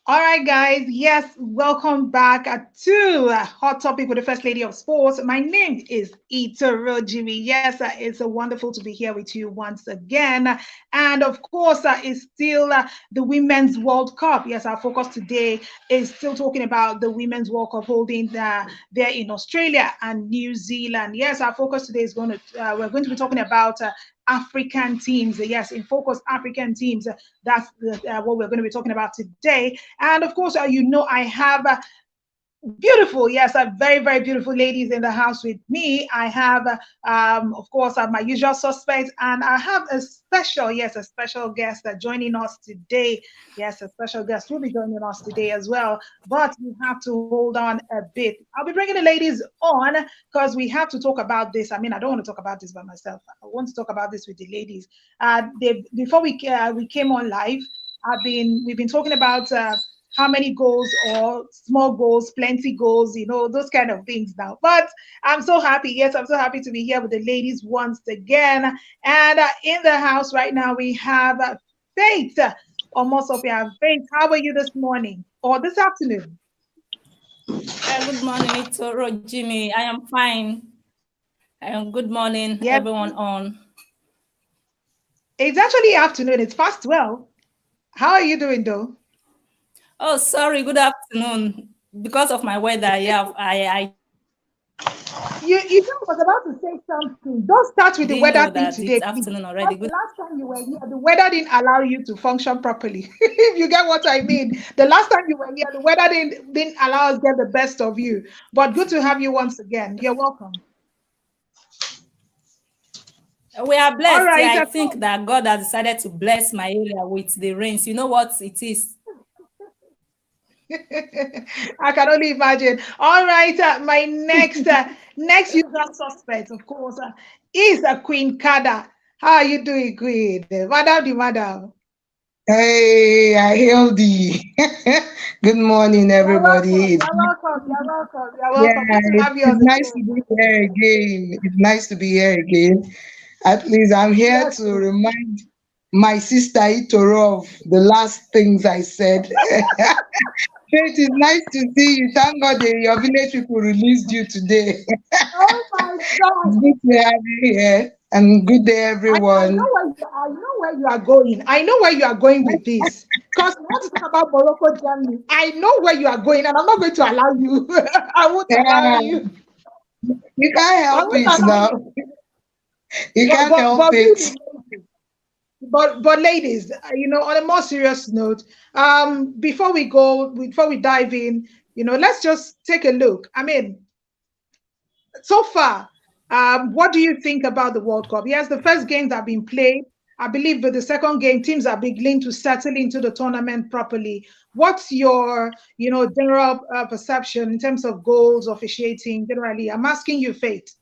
All right, guys. Yes, welcome back to Hot Topic with the First Lady of Sports. My name is Itoro Jimmy. Yes, it's wonderful to be here with you once again. And of course, it's still the Women's World Cup. Yes, our focus today is still talking about the Women's World Cup holding there in Australia and New Zealand. Yes, our focus today is we're going to be talking about African teams. Yes, in focus African teams. That's what we're going to be talking about today. And of course, I have beautiful, yes, very, very beautiful ladies in the house with me. I have, of course, my usual suspects, and I have a special guest joining us today. Yes, a special guest will be joining us today as well. But you have to hold on a bit. I'll be bringing the ladies on because we have to talk about this. I mean, I don't want to talk about this by myself. I want to talk about this with the ladies. Before we came on live, we've been talking about. How many goals or small goals, plenty goals, those kind of things now. But I'm so happy. Yes, I'm so happy to be here with the ladies once again. And in the house right now, we have Faith almost up here. Faith, how are you this morning or this afternoon? Good morning, Itoro, Jimmy. I am fine. Good morning, Yes, everyone on. it's actually afternoon. It's past 12. How are you doing though? Oh, sorry. Good afternoon. Because of my weather, yeah, I You know, I was about to say something. Don't start with the didn't weather know thing that today, it's please. afternoon already. Because the Good. last time you were here, the weather didn't allow you to function properly. If you get what I mean. The last time you were here, the weather didn't allow us get the best of you. But good to have you once again. You're welcome. We are All blessed. Yeah, right. I think that God has decided to bless my area with the rains. You know what it is? I can only imagine. All right. My next usual suspect, of course, is Queen Kada. How are you doing, Queen? Madam, the madam. Hey, I hail thee. Good morning, You're welcome. everybody. You're welcome. You're welcome. You're welcome. Yeah, Good to have you on it's the nice show. to be here again. It's nice to be here again. At least I'm here Yes. to remind my sister Itoro of the last things I said. Faith, it's nice to see you. Thank God your village people released you today. Oh my It's God. good to have you here. And good day, everyone. I know where you are going. I know where you are going with this. Because we want to talk about Morocco, Germany. I know where you are going, and I'm not going to allow you. I won't allow Yeah, you. you can't I help won't it allow now. you. You But can't but help but it. really, but ladies, on a more serious note, before we dive in, let's just take a look. I mean, so far, what do you think about the World Cup? Yes, the first games have been played. I believe with the second game, teams are beginning to settle into the tournament properly. What's your, general perception in terms of goals, officiating generally? I'm asking you, Faith.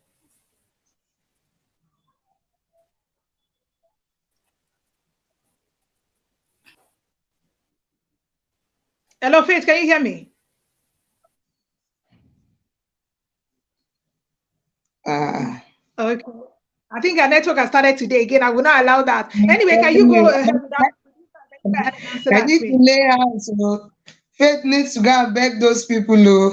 Hello, Faith, can you hear me? Uh, Okay. I think our network has started today again. I will not allow that. I'm Anyway, can you telling go you, ahead with that? Go ahead and answer I that, need to Queen. lay hands. Faith needs to go and beg those people. Oh.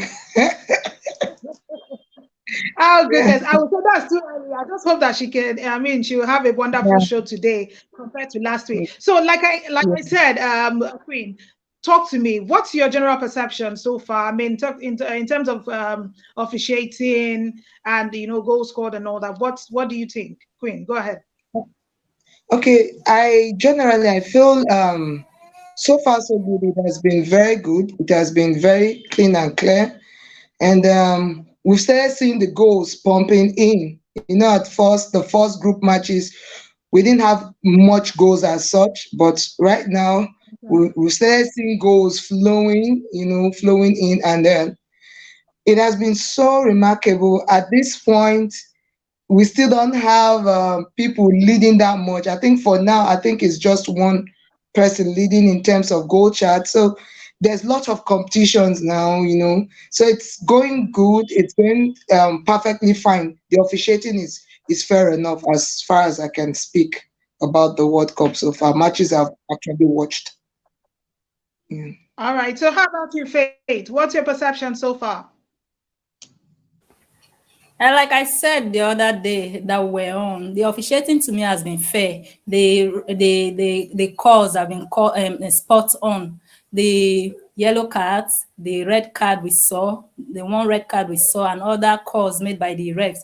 Oh goodness, I would say that's too early. I just hope that she can. I mean, she will have a wonderful Yeah. show today compared to last week. So, like I said, Queen, talk to me. What's your general perception so far? I mean, talk in terms of officiating and goal scored and all that. What do you think, Queen? Go ahead. Okay, I feel so far so good. It has been very good. It has been very clean and clear. And we've started seeing the goals pumping in. At first, the first group matches, we didn't have much goals as such, but right now we started seeing goals flowing, flowing in, and then it has been so remarkable. At this point, we still don't have people leading that much. I think for now, I think it's just one person leading in terms of goal chart. So there's lots of competitions now. So it's going good. It's going perfectly fine. The officiating is fair enough as far as I can speak about the World Cup so far. Matches I've actually watched. Yeah. All right. So how about you, Faith? What's your perception so far? And like I said the other day that we're on, the officiating to me has been fair. The calls have been spot on. The yellow cards, the red card we saw, the one red card we saw, and other calls made by the refs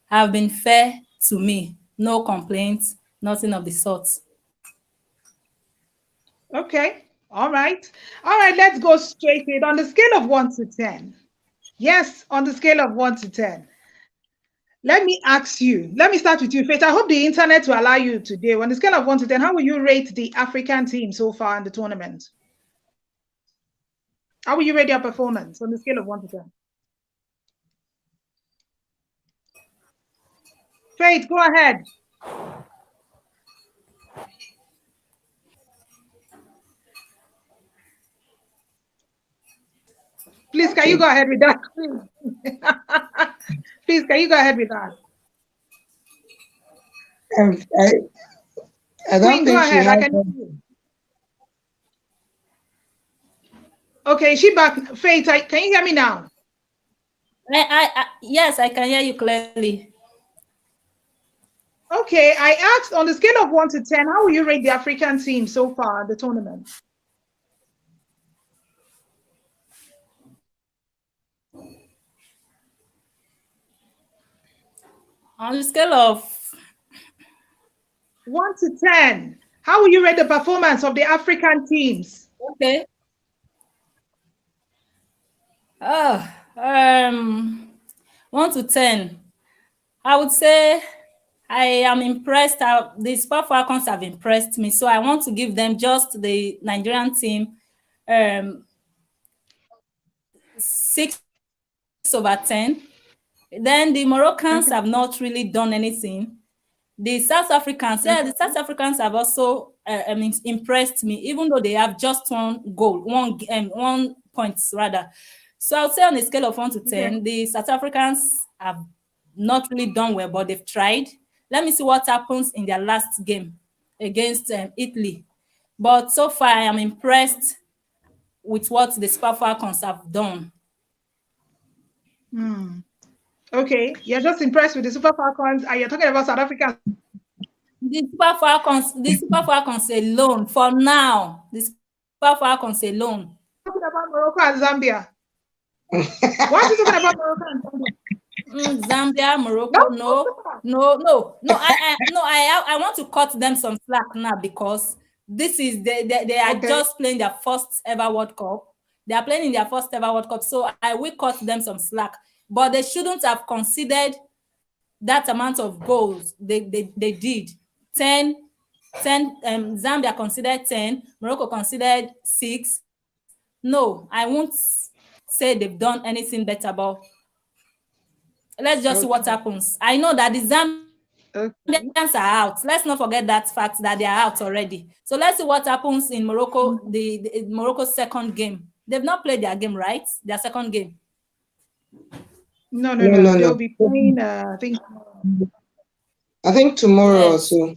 have been fair to me. No complaints, nothing of the sort. Okay. All right. All right. Let's go straight in on the scale of 1 to 10. Yes, on the scale of 1 to 10. Let me ask you. Let me start with you, Faith. I hope the internet will allow you today. On the scale of 1 to 10, how will you rate the African team so far in the tournament? How will you rate their performance on the scale of 1 to 10? Faith, go ahead. Please, can you Okay. go ahead with that? Please, can you go ahead with that? Um, I, I don't Queen, go think she ahead. I has. can hear you. Okay, she back. Faith, can you hear me now? Yes, I can hear you clearly. Okay, I asked on the scale of 1 to 10, how will you rate the African team so far in the tournament? On the scale of 1 to 10, how will you rate the performance of the African teams? okay, oh, 1 to 10, I would say I am impressed. The Super Falcons have impressed me, so I want to give them just the Nigerian team 6/10. Then the Moroccans Okay. have not really done anything. The South Africans, yeah, Okay. the South Africans have also impressed me, even though they have just one goal, 1 point rather. So I would say on a scale of 1 to Okay. 10, the South Africans have not really done well, but they've tried. Let me see what happens in their last game against Italy. But so far, I am impressed with what the Super Falcons have done. Hmm. Okay, you're just impressed with the Super Falcons, and you're talking about South Africa. The Super Falcons alone, for now, the Super Falcons alone. Talking about Morocco and Zambia. Why are you talking about Morocco and Zambia? Zambia, Morocco, No, no, no, no, no. I want to cut them some slack now because this is they are okay. just playing their first ever World Cup. They are playing in their first ever World Cup, so I will cut them some slack. But they shouldn't have considered that amount of goals they did. 10, 10. Zambia considered 10. Morocco considered 6. No, I won't say they've done anything better, but let's just see what Okay. happens. I know that the Zambians are out. Okay. Let's not forget that fact that they are out already. So let's see what happens in Morocco, the Morocco's second game. They've not played their game, right? Their second game. No, no, No, no. no, They'll no. be playing. I think. I think tomorrow or Yes. so.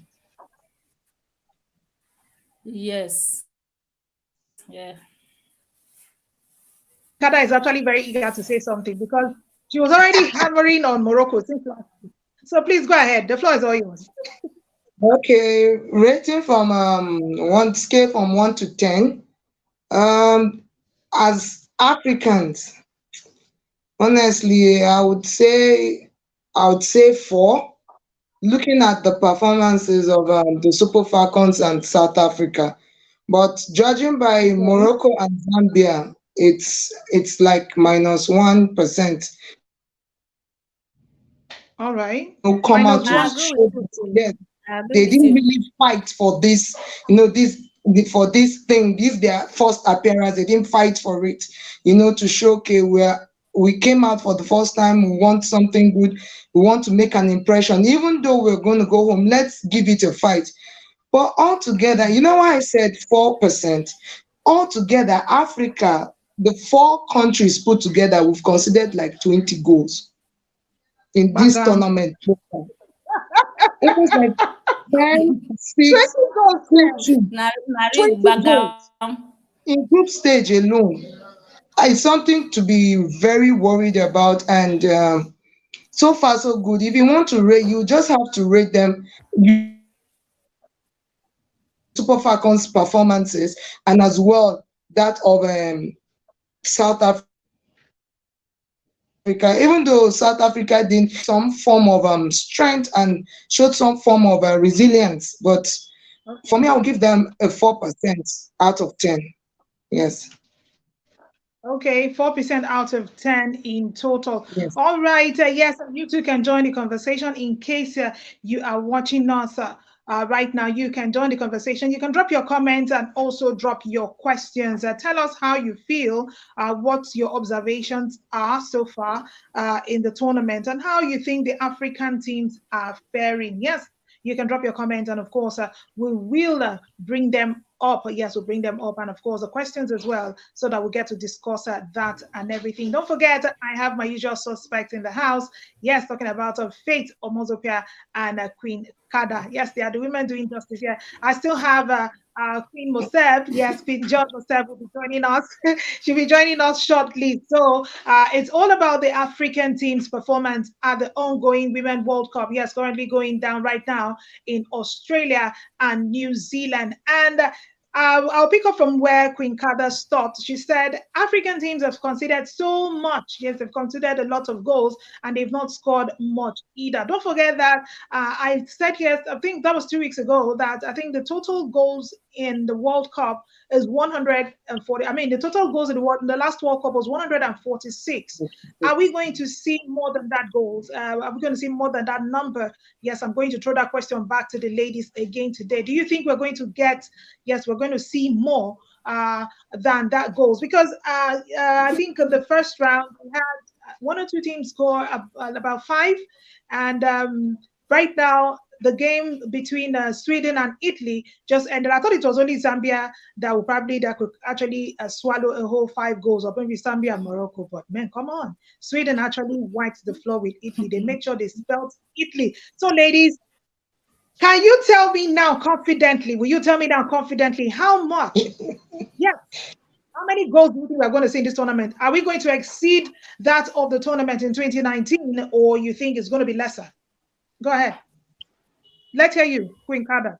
Yes. Yeah. Kada is actually very eager to say something because she was already hammering on Morocco since last week. So please go ahead. The floor is all yours. Okay, rating from one scale from 1 to 10. Um, as Africans, honestly, I would say 4. Looking at the performances of the Super Falcons and South Africa, but judging by Okay. Morocco and Zambia, it's like -1%. All right. Come out Minus to I one. agree show with you too. yes, I agree they with didn't you. really fight for this, for this thing, this their first appearance. They didn't fight for it, to show, okay, we came out for the first time, we want something good, we want to make an impression, even though we're going to go home, let's give it a fight. But altogether, you know why I said 4%? Altogether, Africa, the 4 countries put together, we've considered like 20 goals in this Bagam. tournament. It was like 10, 6, 20 goals 2, then. 2, Nari 20 goals. Bagam. in group stage alone, it's something to be very worried about. And so far so good. If you want to rate, you just have to rate them using Super Falcons performances and as well that of South Africa. Even though South Africa didn't some form of strength and showed some form of resilience, but for me, I'll give Okay. them a 4% out of 10. Yes, Okay, 4% out of 10 in total. yes. All right. Yes, you too can join the conversation in case you are watching us right now. You can join the conversation. You can drop your comments and also drop your questions. Tell us how you feel, what your observations are so far in the tournament, and how you think the African teams are faring. Yes, you can drop your comments, and of course, we will bring them up. Yes, we'll bring them up, and of course, the questions as well, so that we get to discuss that and everything. Don't forget, I have my usual suspects in the house. Yes, talking about Faith Omozopia and Queen Kada. Yes, they are the women doing justice here. I still have Queen Moseb. Yes, Queen George Moseb will be joining us. She'll be joining us shortly. So it's all about the African team's performance at the ongoing Women World Cup. Yes, currently going down right now in Australia and New Zealand. And I'll pick up from where Queen Kada stopped. She said African teams have conceded so much. Yes, they've conceded a lot of goals and they've not scored much either. Don't forget that I said yes, I think that was 2 weeks ago, that I think the total goals in the World Cup is 140. I mean, the total goals in the last World Cup was 146. Are we going to see more than that goals? Are we going to see more than that number? Yes, I'm going to throw that question back to the ladies again today. Do you think we're going to get, yes, we're going to see more than that goals? Because I think in the first round, we had one or two teams score about five. And right now, the game between Sweden and Italy just ended. I thought it was only Zambia that could actually swallow a whole five goals, or maybe Zambia and Morocco. But man, come on, Sweden actually wiped the floor with Italy. They made sure they spelled Italy. So, ladies, can you tell me now confidently? Will you tell me now confidently how much? Yeah, how many goals do you think we're going to see in this tournament? Are we going to exceed that of the tournament in 2019, or you think it's going to be lesser? Go ahead. Let's hear you, Queen Kada.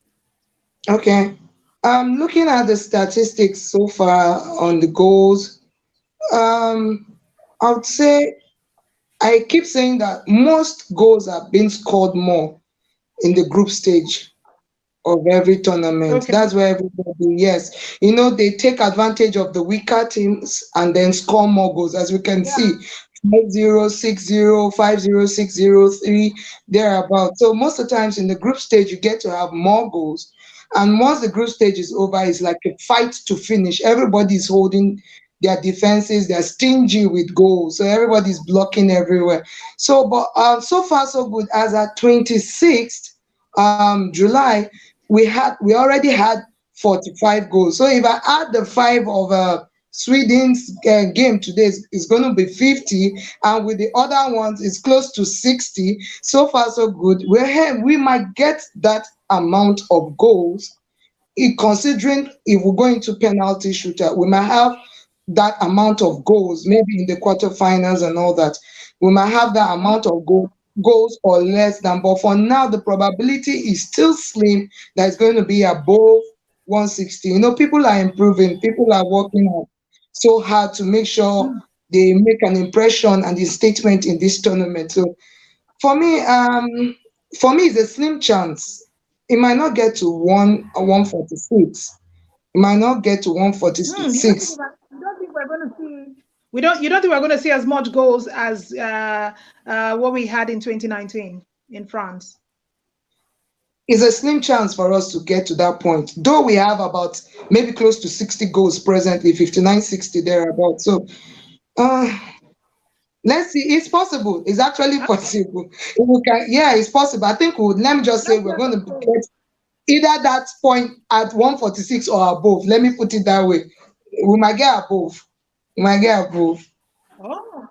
Okay. Looking at the statistics so far on the goals, I would say I keep saying that most goals are being scored more in the group stage of every tournament. Okay. That's where everybody, yes, they take advantage of the weaker teams and then score more goals, as we can Yeah. see. 5-0, 6-0, 5-0, 6-0, 3, thereabout. So most of the times in the group stage, you get to have more goals. And once the group stage is over, it's like a fight to finish. Everybody's holding their defenses, they're stingy with goals. So everybody's blocking everywhere. So, but so far so good. As at 26th July, we already had 45 goals. So if I add the five of Sweden's game today is going to be 50, and with the other ones it's close to 60. So far so good. We're here. We might get that amount of goals, considering if we go into penalty shooter, we might have that amount of goals, maybe in the quarterfinals and all that. We might have that amount of goals or less than, but for now, the probability is still slim that it's going to be above 160. People are improving, people are working so hard to make sure Mm. they make an impression and a statement in this tournament. So for me, it's a slim chance. It might not get to 146. It might not get to You don't think 146. you don't think we're going to see? You don't think we're going to see as much goals as what we had in 2019 in France? It's a slim chance for us to get to that point. Though we have about maybe close to 60 goals presently, 59, 60 thereabout. So uh, let's see. It's possible. It's actually possible. If we can, yeah, it's possible. I think let me just say Let's we're hear going to some goals. get either that point at 146 or above. Let me put it that way. We might get above. We might get above. Oh.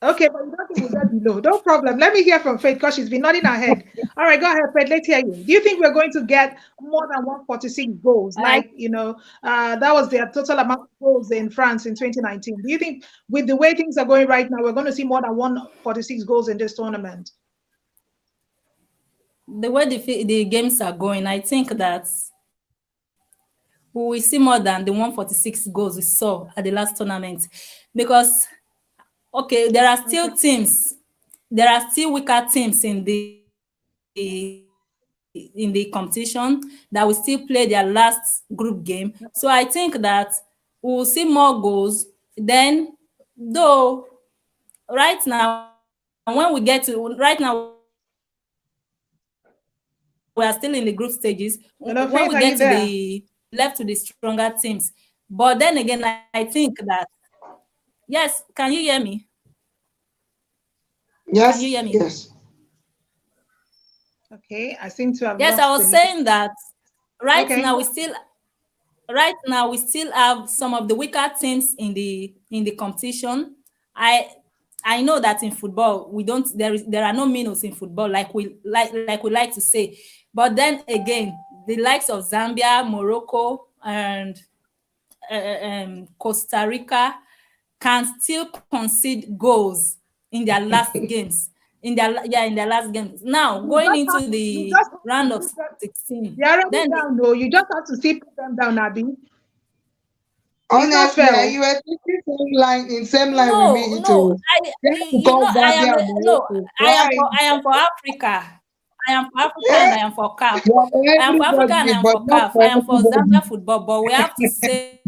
Okay, but you don't think we'll get below. No problem. Let me hear from Faith because she's been nodding her head. All right, go ahead, Faith. Let's hear you. Do you think we're going to get more than 146 goals? I Like, that was their total amount of goals in France in 2019. Do you think with the way things are going right now, we're going to see more than 146 goals in this tournament? the way the games are going, I think that we will see more than the 146 goals we saw at the last tournament, because okay, there are still weaker teams in the competition that will still play their last group game. So I think that we will see more goals. Then, though right now we are still in the group stages. When we get to the left to the Hello, stronger Faith, are you teams, there? but then again, I think that yes, can you hear me? Can you hear Yes, me? yes. Okay, I seem to have Yes, I lost was the network. saying that right Okay, now we still right now we still have some of the weaker teams in the competition. I know that in football we don't there are no minnows in football like we like to say. But then again, the likes of Zambia, Morocco, and Costa Rica can still concede goals in their last games. In their last games. Now you going just into have to, you the just have to round of put them, 16, they're already then down, though. You just have to see put them down, Abby. It's not Honestly, fair. Oh. you were thinking same line with no, me, no, Itoro. You have to call I am Zambia and no, Morocco. Why? I am for Africa. I am for Africa Yeah, and I am for CAF. you are for I am for Africa and I everybody, am but for not CAF. I for am for everybody. Zambia football, but we have to say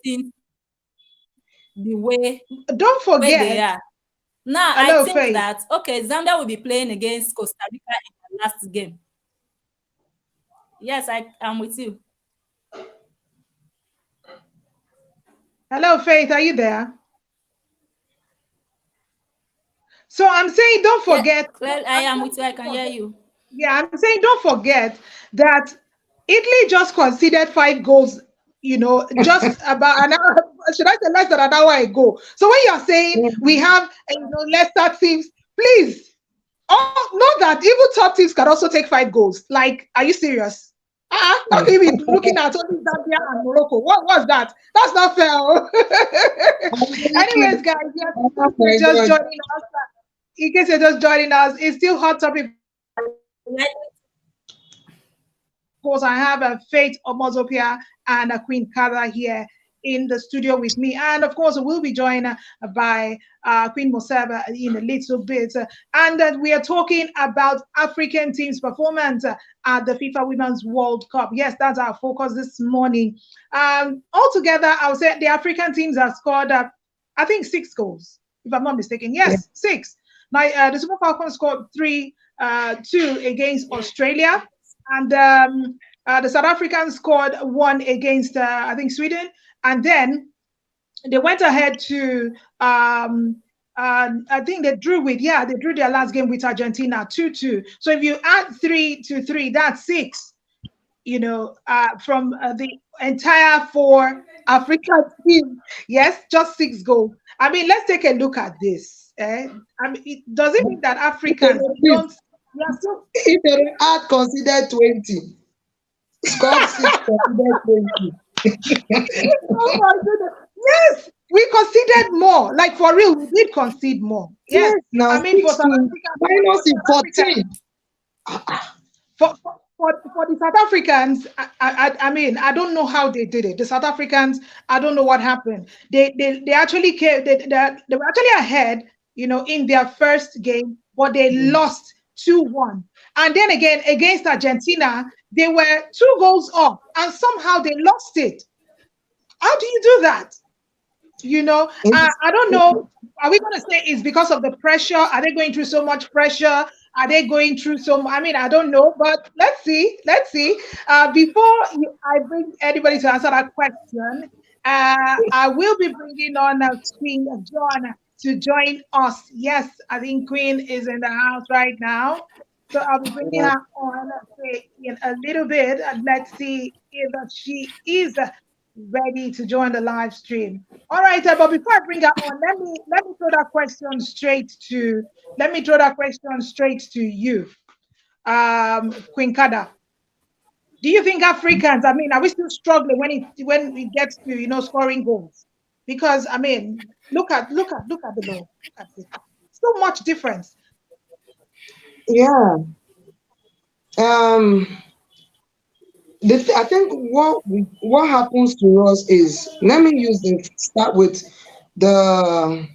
things the Don't way they forget, are. Now I hello, think Faith. that okay, Zambia will be playing against Costa Rica in the last game. Yes, I am with you. Hello, Faith. Are you there? So I'm saying, don't Yeah, forget. clearly I I'm am saying, with you. I don't can hear forget. you. Yeah, I'm saying, don't forget that Italy just conceded 5 goals. Just about an hour. Should I say less than an hour ago? So when you're saying we Mm. have, lesser teams, please, know that even top teams can also take 5 goals. Like, are you serious? How can you be looking at only Zambia and Morocco? What's that? That's not fair. I'm telling Anyways, guys, yes, oh in case my you're just God. joining us, it's still hot topic. Like, Of course, I have a Faith Omozopia and a Queen Kara here in the studio with me. And of course, we'll be joined by Queen Moseba in a little bit. And we are talking about African teams' performance at the FIFA Women's World Cup. Yes, that's our focus this morning. Altogether, I would say the African teams have scored, I think, 6 goals, if I'm not mistaken. Yeah. Yes, six. Now, the Super Falcons scored 2 against Australia. And the South Africans scored one against, I think, Sweden. And then they went ahead to, I think they drew their last game with Argentina 2-2. So if you add 3 to 3, that's 6, from the entire 4 African team. Yes, just 6 goals. I mean, let's take a look at this. I mean, does it mean that Africans, we Itoro, don't, we are still Itoro had considered 20. Scored 6, considered 20. Oh my goodness. Yes, we conceded more. Like for real, we did concede more. Yes. Yes, now I mean, 6 to minus in 14. For the South Africans, I mean, I don't know how they did it. The South Africans, I don't know what happened. They actually came, they were actually ahead, in their first game, but they lost 2-1. And then again, against Argentina, they were 2 goals off, and somehow they lost it. How do you do that? I don't know. Are we going to say it's because of the pressure? Are they going through so much pressure? Are they going through so? I mean, I don't know, but let's see. Let's see. I bring anybody to answer that question, I will be bringing on Queen John to join us. Yes, I think Queen is in the house right now, so I'll be bringing her on in a little bit, and let's see if she is ready to join the live stream. All right, but before I bring her on, let me throw that question straight to you, Queen Kada. Do you think Africans, I mean, are we still struggling when it gets to scoring goals? Because I mean, look at the law. Look at it. So much difference. Yeah. Um, I think what happens to us is, let me start with the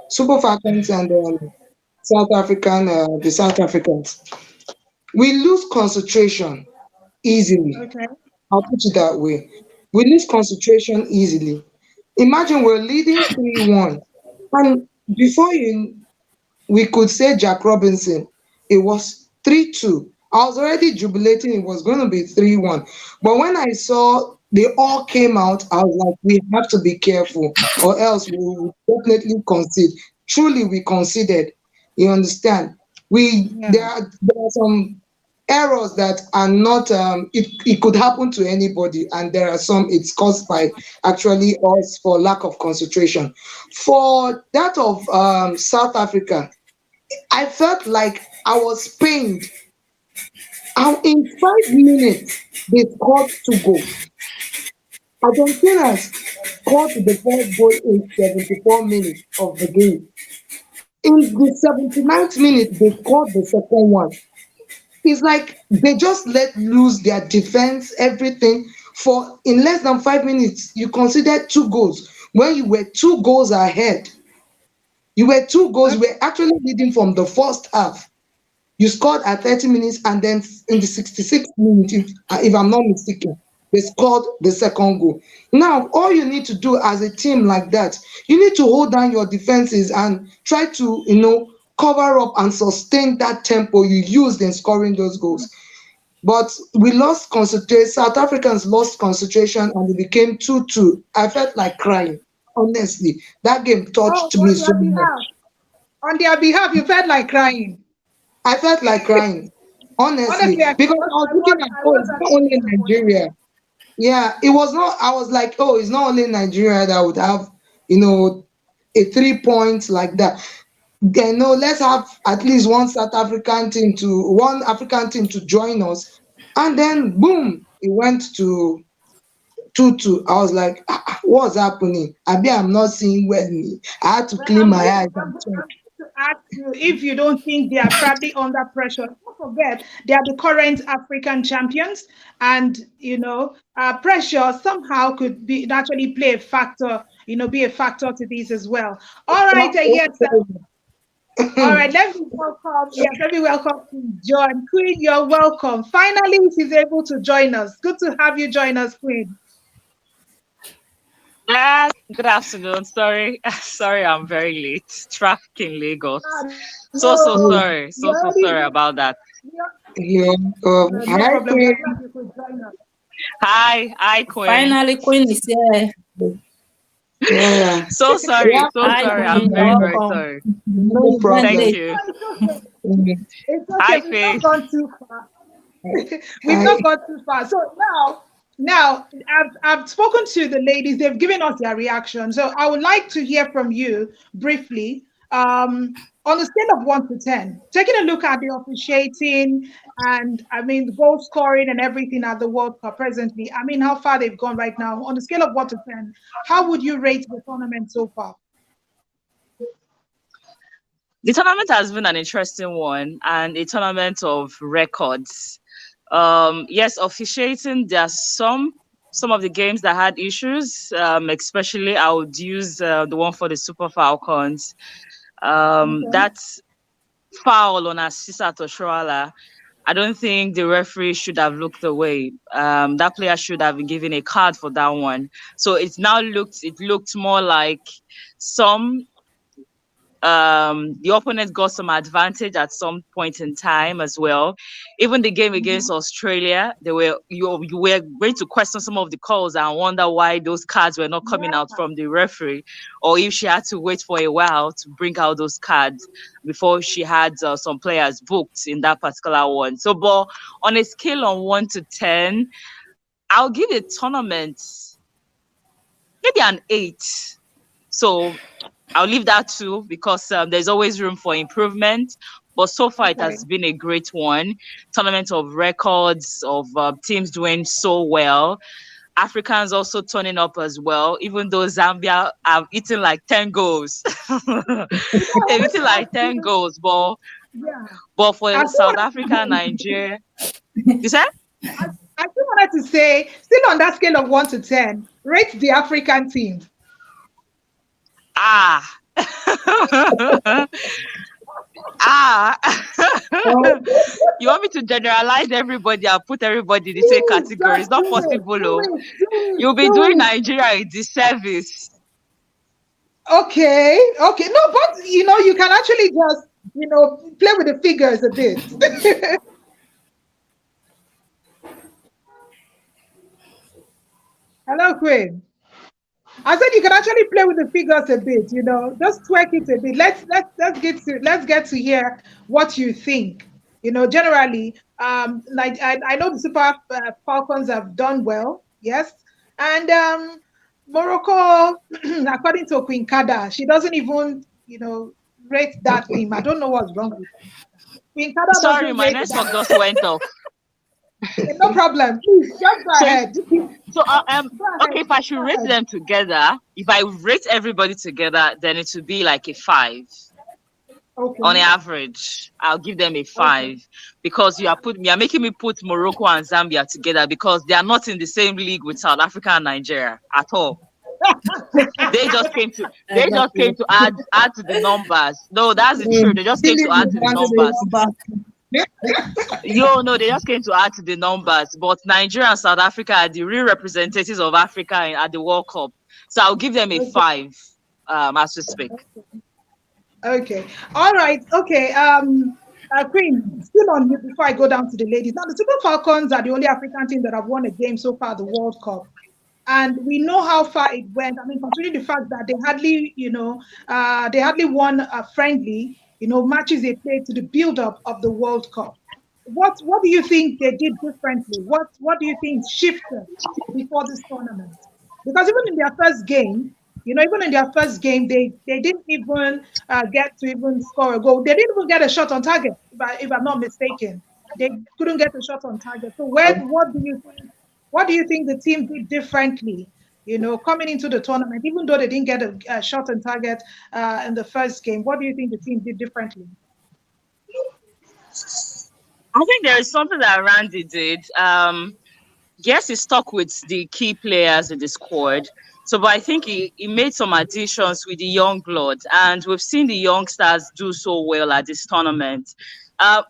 Super Falcons and the South Africans. We lose concentration easily. Okay. I'll put it that way. We lose concentration easily. Imagine we're leading 3-1, and before we could say Jack Robinson, it was 3-2. I was already jubilating it was going to be 3-1. But when I saw they all came out, I was like, we have to be careful, or else we will definitely concede. Truly, we conceded. You understand? Yeah. There are some errors that are not, it could happen to anybody, and there are some it's caused by actually us for lack of concentration. For that of South Africa, I felt like I was pained. In 5 minutes, they scored two goals. Argentina scored the first goal in 74 minutes of the game. In the 79th minute, they scored the second one. It's like they just let loose their defense, everything. For in less than 5 minutes, you considered two goals when you were two goals ahead. You were two goals, you were actually leading from the first half. You scored at 30 minutes, and then in the 66th minute, if I'm not mistaken, they scored the second goal. Now, all you need to do as a team like that, you need to hold down your defenses and try to, cover up and sustain that tempo you used in scoring those goals. But we lost concentration. South Africans lost concentration, and it became 2-2. I felt like crying, honestly. That game Oh, touched me on so their much. behalf. On their behalf, you felt like crying. I felt like crying, honestly, Honestly, because I was looking at, I oh, was it's not actually only disappointed. Nigeria. Yeah, it was not. I was like, oh, it's not only Nigeria that would have, a 3 points like that. Then no, let's have at least one African team to join us, and then boom, it went to 2-2. I was like, what's happening? I'm not seeing well. I had to Well, clean my eyes and I'm going to ask you if you don't think they are probably under pressure. Don't forget, they are the current African champions, and pressure somehow could be naturally play a factor. Be a factor to this as well. All right, yes. All check. right, let me welcome. Yes, let me welcome Queen John. Queen, you're welcome. Finally, she's able to join us. Good to have you join us, Queen. Good afternoon. Sorry, sorry, I'm very late. Traffic in Lagos. So No, sorry. you're So already sorry about that. you're, Yeah. no Hi, problem. We are glad Queen. you could join us. Hi, Queen. Finally, Queen is here. Yeah. Yeah, So Hi, sorry. Queen. I'm You're very, very welcome. sorry. No, no you joined Thank problem. late. you. No, it's okay. Mm. It's okay. Hi, We've not Faith. gone too far. We've Hi. not gone too far. So now I've spoken to the ladies. They've given us their reaction. So I would like to hear from you briefly. On a scale of 1 to 10, taking a look at the officiating and I mean the goal scoring and everything at the World Cup presently. I mean how far they've gone right now. On a scale of 1 to 10, how would you rate the tournament so far? The tournament has been an interesting one and a tournament of records. Yes, officiating. There are some of the games that had issues. Especially, I would use the one for the Super Falcons. Okay. That's foul on Asisa Toshuala. I don't think the referee should have looked away. That player should have been given a card for that one. So it looked more like some the opponent got some advantage at some point in time as well. Even the game against Australia, you were going to question some of the calls and wonder why those cards were not coming out Yeah. from the referee, or if she had to wait for a while to bring out those cards before she had some players booked in that particular one. So, but on a scale of 1 to 10, I'll give the tournament maybe an 8. So I'll leave that too because there's always room for improvement. But so far, it Okay. has been a great one. Tournament of records of teams doing so well. Africans also turning up as well, even though Zambia have eaten like 10 goals. You know, I They've wanted eaten to like ask 10 you, goals, yeah. but I for still South wanted Africa and Nigeria, you said? I still wanted to say, still on that scale of 1 to 10, rate the African team. Ah. Ah. Oh, You want me to generalize everybody and put everybody in the same Please, category? just It's not do it, possible, do oh. it, do it, You'll be do doing it. Nigeria a disservice. Okay, okay. No, but you can actually just, play with the figures a bit. Hello, Queen. I said you can actually play with the figures a bit, just twerk it a bit. Let's get to hear what you think. Generally, like I know the Super Falcons have done well, yes, and Morocco, according to Queen Kada, she doesn't even rate that team. I don't know what's wrong with Queen Kada Sorry, doesn't my rate network that. just went off. No problem. Please just go So, ahead. so Go okay, ahead. if I should Go rate ahead. them together, if I rate everybody together, then it would be like a 5. On Okay. average, I'll give them a Okay. 5 because you are making me put Morocco and Zambia together because they are not in the same league with South Africa and Nigeria at all. They just came to they just Exactly. came to add to the numbers. No, that's the truth. They just came to dealing add with to the Add to the Zambia. numbers. number. No, they just came to add to the numbers. But Nigeria and South Africa are the real representatives of Africa at the World Cup. So I'll give them a Okay. 5 as we speak. Okay. All right. Okay. Queen, still on you before I go down to the ladies. Now, the Super Falcons are the only African team that have won a game so far, the World Cup. And we know how far it went. I mean, considering the fact that they hardly won a friendly, matches they played to the build-up of the World Cup. What do you think they did differently? What do you think shifted before this tournament? Because even in their first game, they didn't even get to even score a goal. They didn't even get a shot on target, if I'm not mistaken. They couldn't get a shot on target. So what do you think the team did differently? Coming into the tournament, even though they didn't get a shot on target in the first game, what do you think the team did differently? I think there is something that Randy did. Yes, he stuck with the key players in the squad. So, but I think he made some additions with the young blood, and we've seen the youngsters do so well at this tournament.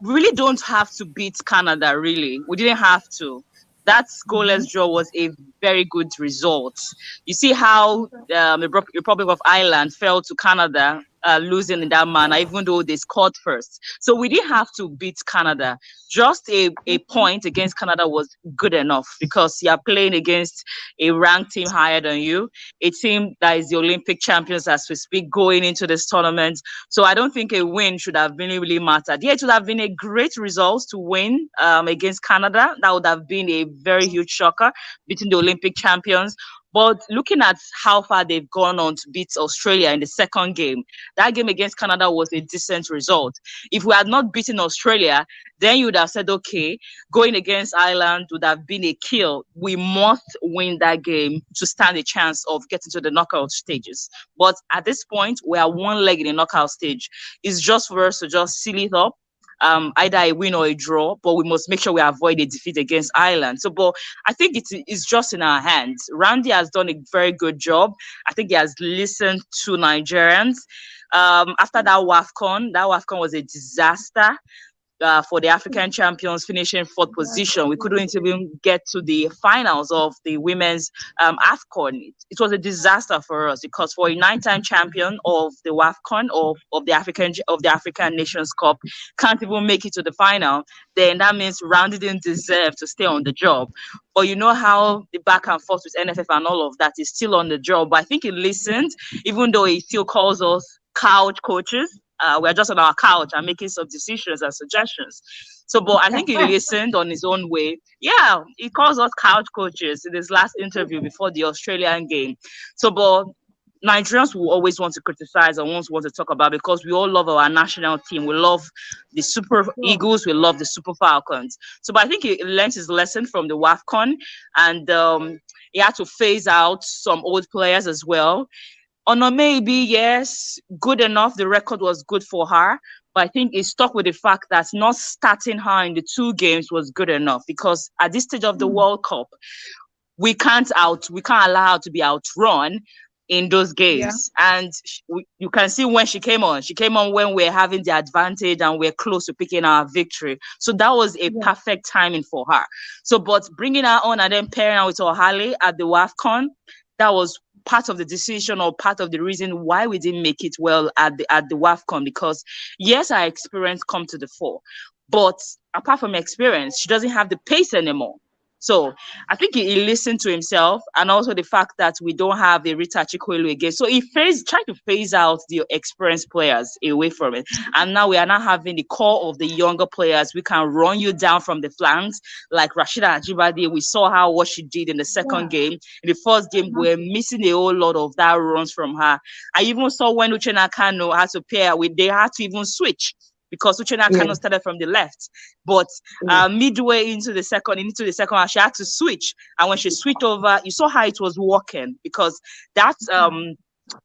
We really don't have to beat Canada, really. We didn't have to. That Mhm. goalless draw was a very good result. You see how the Republic of Ireland fell to Canada, losing in that manner, even though they scored first. So we didn't have to beat Canada. Just a Okay. point against Canada was good enough because you are playing against a ranked team higher than you, a team that is the Olympic champions as we speak going into this tournament. So I don't think a win should have really mattered. Yeah, it would have been a great result to win against Canada. That would have been a very huge shocker beating the Olympic champions. But looking at how far they've gone on to beat Australia in the second game, that game against Canada was a decent result. If we had not beaten Australia, then you would have said, okay, going against Ireland would have been a kill. We must win that game to stand a chance of getting to the knockout stages. But at this point, we are one leg in the knockout stage. It's just for us to just seal it up. Either a win or a draw, but we must make sure we avoid a defeat against Ireland. So, but I think it's just in our hands. Randy has done a very good job. I think he has listened to Nigerians. After that WAFCON was a disaster for the African champions, finishing fourth position. We couldn't even get to the finals of the women's AFCON. It was a disaster for us because for a nine-time champion of the WAFCON of the African Nations Cup can't even make it to the final, then that means Randy didn't deserve to stay on the job. But you know how the back and forth with NFF and all of that is still on the job. But I think he listened, even though he still calls us couch coaches. we're just on our couch and making some decisions and suggestions. So, but I think he listened on his own way. Yeah, he calls us couch coaches in his last interview before the Australian game. So, but Nigerians will always want to criticize and want to talk about, because we all love our national team. We love the Super Eagles. We love the Super Falcons. So, but I think he learned his lesson from the WAFCON, and he had to phase out some old players as well. Ono maybe, yes, good enough. The record was good for her. But I think he stuck with the fact that not starting her in the 2 games was good enough, because at this stage of the World Cup, we can't allow her to be outrun in those games. Yeah. And you can see when she came on when we're having the advantage and we're close to picking our victory. So that was a perfect timing for her. So, but bringing her on and then pairing her with Ohale at the WAFCON, that was part of the decision, or part of the reason why we didn't make it well at the WAFCON, because yes, our experience come to the fore, but apart from experience, she doesn't have the pace anymore. So I think he listened to himself, and also the fact that we don't have a Rita Chikwelu again. So he tried to phase out the experienced players away from it. And now we are not having the core of the younger players. We can run you down from the flanks, like Rashida Ajibade. We saw what she did in the second game. In the first game, we're missing a whole lot of that runs from her. I even saw when Uchenna Kano had to pair with, they had to even switch, because Uchenna Kano started from the left. But midway into the second, she had to switch. And when she switched over, you saw how it was working, because that's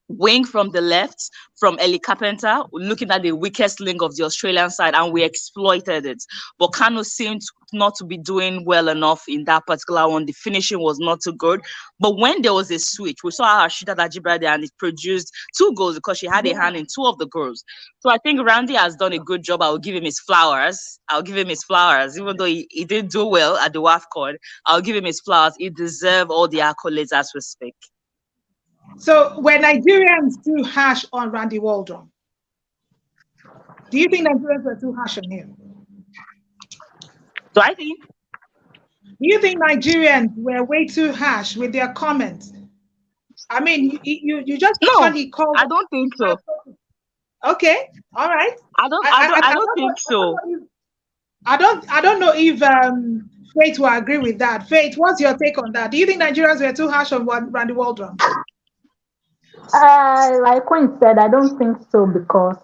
wing from the left from Ellie Carpenter, looking at the weakest link of the Australian side, and we exploited it. But Kano seemed not to be doing well enough in that particular one. The finishing was not too good. But when there was a switch, we saw Rashida Ajibade, and it produced 2 goals because she had a hand in 2 of the goals. So I think Randy has done a good job. I will give him his flowers. Even though he didn't do well at the WAFCON. I'll give him his flowers. He deserves all the accolades as we speak. So were Nigerians too harsh on Randy Waldron? Do you think Nigerians were too harsh on him? So I think. Do you think Nigerians were way too harsh with their comments? I mean, you just actually called. I don't think so. Okay, all right. I don't think so. I don't know if Faith will agree with that. Faith, what's your take on that? Do you think Nigerians were too harsh on Randy Waldron? Like Queen said, I don't think so, because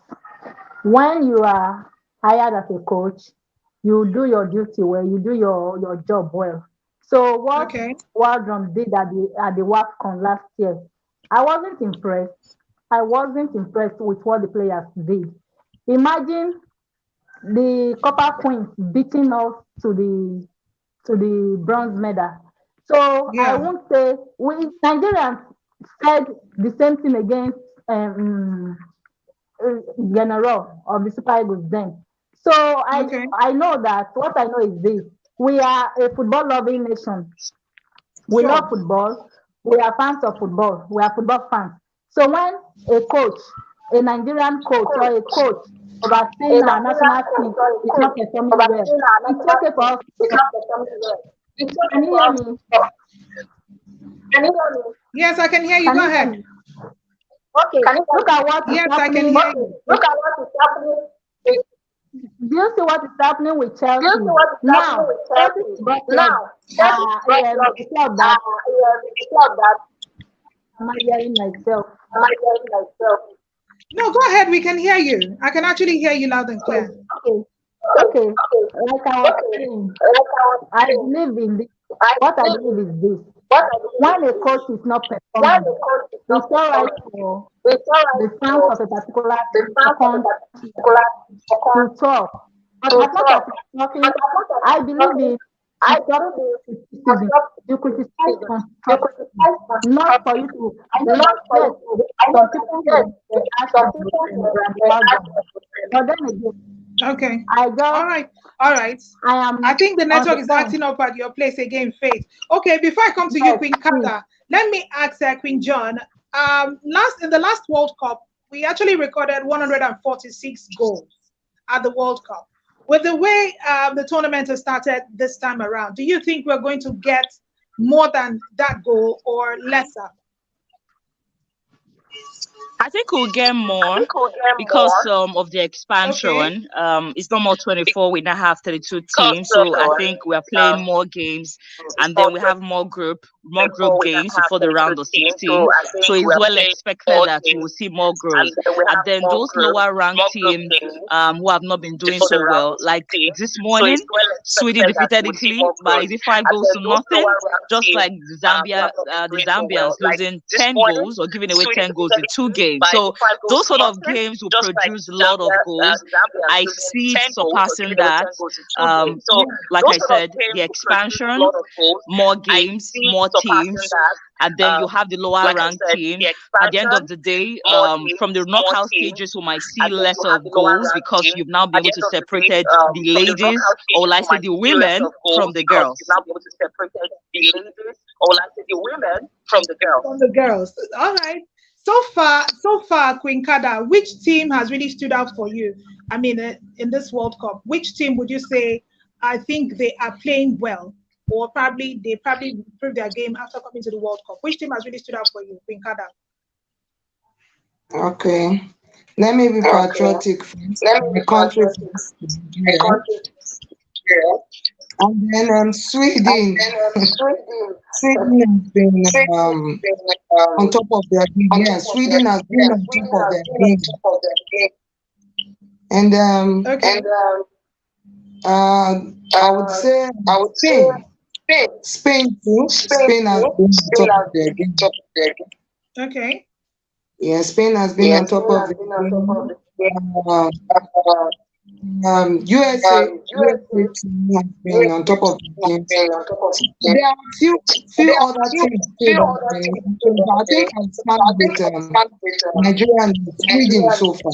when you are hired as a coach, you do your duty well, you do your job well. So what Waldron did at the WAFCON last year, I wasn't impressed. I wasn't impressed with what the players did. Imagine the Copper Queens beating us to the bronze medal. So I won't say Nigerians said the same thing against General of the Super Eagles then. So I know that what I know is this: we are a football loving nation. We love football. We are fans of football. We are football fans. So when a Nigerian coach or a coach overseeing our national team is not performing well, it's okay for us. Can you hear me? Yes, I can hear you. Go ahead. Okay. Look at what is happening. I can hear you. Look at what is happening. Do you see what is happening with Chelsea? Now, am I hearing myself? No, go ahead. We can hear you. I can actually hear you loud and clear. Okay. Like I was saying, I believe in this. What I believe is this: when a coach is not performing, it's all right for the fans of a particular country to talk. But as much as talking, I believe you criticize constructively, not for you to. I know some people will ask but then again. Okay. All right. I think the network is acting up at your place again, Faith. Okay, before I come to you, Queen Kata, let me ask Queen John. In the last World Cup, we actually recorded 146 goals at the World Cup. With the way the tournament has started this time around, do you think we're going to get more than that goal or lesser? I think we'll get more because of the Okay. expansion. It's no more 24. We now have 32 teams, so I think we are playing more games, and then we have more group games before the round of 16. So it's well expected that we will see more growth, and then those lower ranked teams who have not been doing so well, like this morning, Sweden defeated Italy by is it 5 goals to nothing, just like the Zambians losing 10 goals or giving away 10 goals in 2 games. So those sort of games will produce a lot of goals. I see it surpassing that. Like I said, the expansion, more games, more teams, and then you have the lower ranked teams. At the end of the day, from the knockout stages, we might see less of goals because you've now been able to separate the ladies, or like I say, the women from the girls. From the girls. All right. So far, Queen Kada, which team has really stood out for you? I mean, in this World Cup, which team would you say, I think they are playing well, or they probably improved their game after coming to the World Cup? Which team has really stood out for you, Queen Kada? Okay. Let me be patriotic first. My country first, Nigeria. And then Sweden. Sweden has been on top of their game. Yeah, Sweden has been on top of their game. And Okay. I would say Spain. Spain too. Spain has been on top of their game. Okay. Yeah, Spain has been on top of the game. USA team has been on top of the game. So there are few other teams too that have been on top, but I think I'll start with Nigeria and Sweden so far.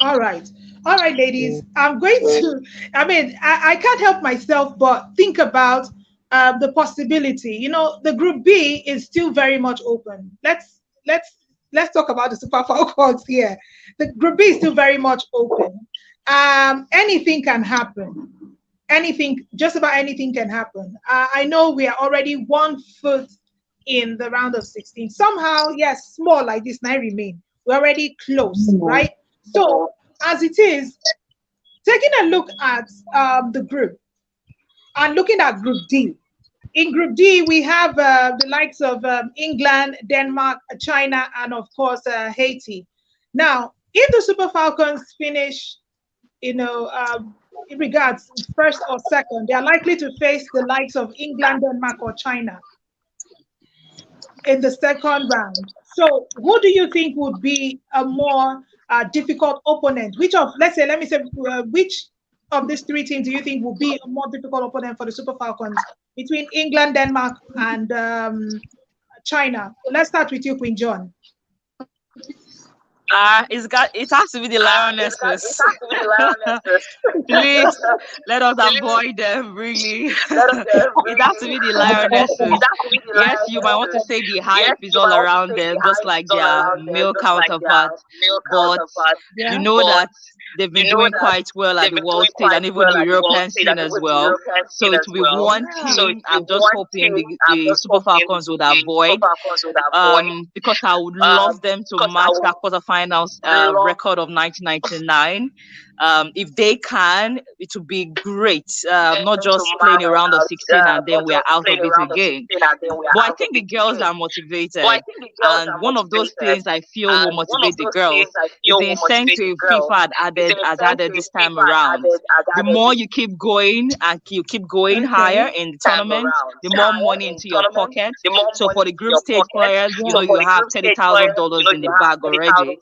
All right. All right, Yeah. ladies. I'm going to, I mean, I can't help myself but think about the possibility. You know, the Group B is still very much open. Let's talk about the Super Falcons here. The Group B is still very much open. Anything can happen. Anything, just about anything can happen. I know we are already 1 foot in the round of 16. Somehow, yes, small like this now remain. We're already close, Mhm. right? So, as it is, taking a look at the group and looking at Group D. In Group D, we have the likes of England, Denmark, China, and of course Haiti. Now, if the Super Falcons finish, in regards first or second, they are likely to face the likes of England, Denmark, or China in the second round. So, who do you think would be a more difficult opponent? Let me say, which of these three teams do you think will be a more difficult opponent for the Super Falcons between England, Denmark, and China? Let's start with you, Queen John. It has to be the lionesses. Please let us avoid them. Really, it has to be the lionesses. Yes, you might want to say the hype is all around them, just like their male counterparts, but you Yeah. know that they've been doing quite well at the world stage and even the European scene as well. So it will be one Yeah. team. I'm just hoping the Super Falcons would avoid, because I would love them to match that quarterfinals record of 1999. If they can, it would be great. Not just playing a round of 16 and then we are out of it again. But I think the girls are motivated. And one of those things I feel will motivate the girls is the incentive FIFA has added this time around. The more you keep going and you keep going higher Okay. in the tournament, the more money into your pocket. So for the group stage players, Yeah. you have $30,000 in the bag already.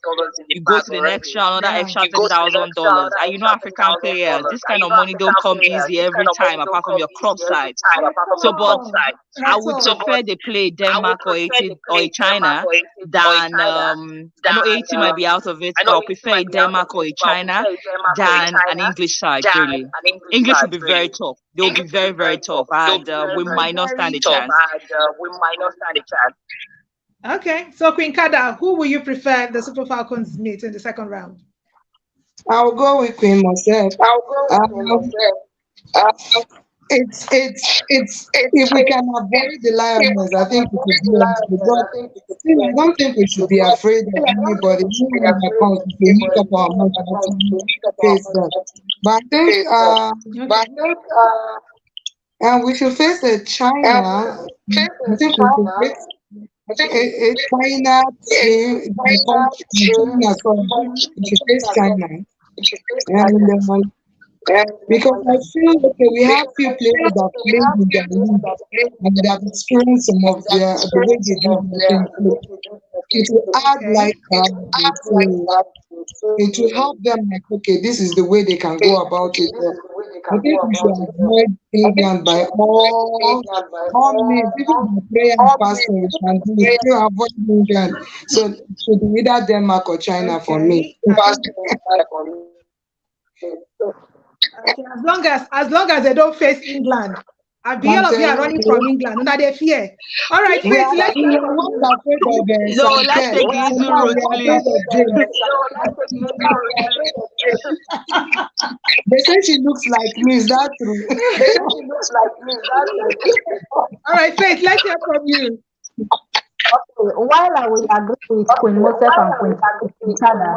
You go to the next round, another Yeah. extra $30,000. And African players, this kind of money don't come easy every time, apart from your club side. At So, but all. I At would all. prefer they play Denmark or Haiti or a China than I know Haiti might be out of it, but I'll prefer a Denmark or a China than an English side. Really, English will be very tough. They will be very very tough, and we might not stand a Very chance. okay. So Queen Kada, who will you prefer the Super Falcons meet in the second round? I'll go with Queen myself. Um, it's if we can avoid the lioness, I think it would be okay. But still, I don't think we should be afraid of anybody. Anyone that comes, we should make up our mind to actually face them. But I think and we should face China. I think we should face China team, the country, China, sorry. We should face China. And because I feel okay, we have few players that played in their league and they have experienced some of the way they do their things. So it will add Okay. like to it will help them like okay, this is the way they can go about it. I think we should avoid England by all means, even by prayer and fasting, we can do it. Still avoid England. So it should be either Denmark or China for me. Okay. Okay. As long as they don't face England, all I'm of you are telling running from you, England. Now they fear. All right, we Faith. are Let's we hear are from not you. afraid of No, let's Sanchez. take the easy Sometimes route, we are please. afraid of James. They say she looks like me. Is that true? All right, Faith. Let's hear from you. While I will agree with Queen Mosef and Queen Tada,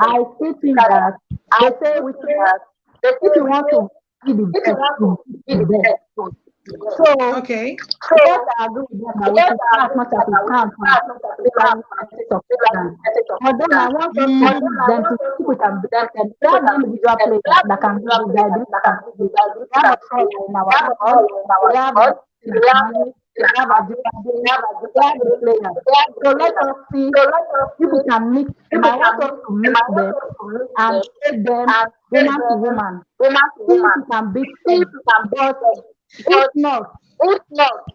I still think that we say if you want to be the best, you be the best. So Okay. yes, I agree with them that we should try as much as we can to realize the benefits of England. But then I want us to use them to see if we can beat them. We have the individual players that can do this, that I believe can do this. We have a player in our squad. We have a we have a the players. So let us see if we can mix them. I want us to mix them and take them woman to woman. See if we can beat them. But if not,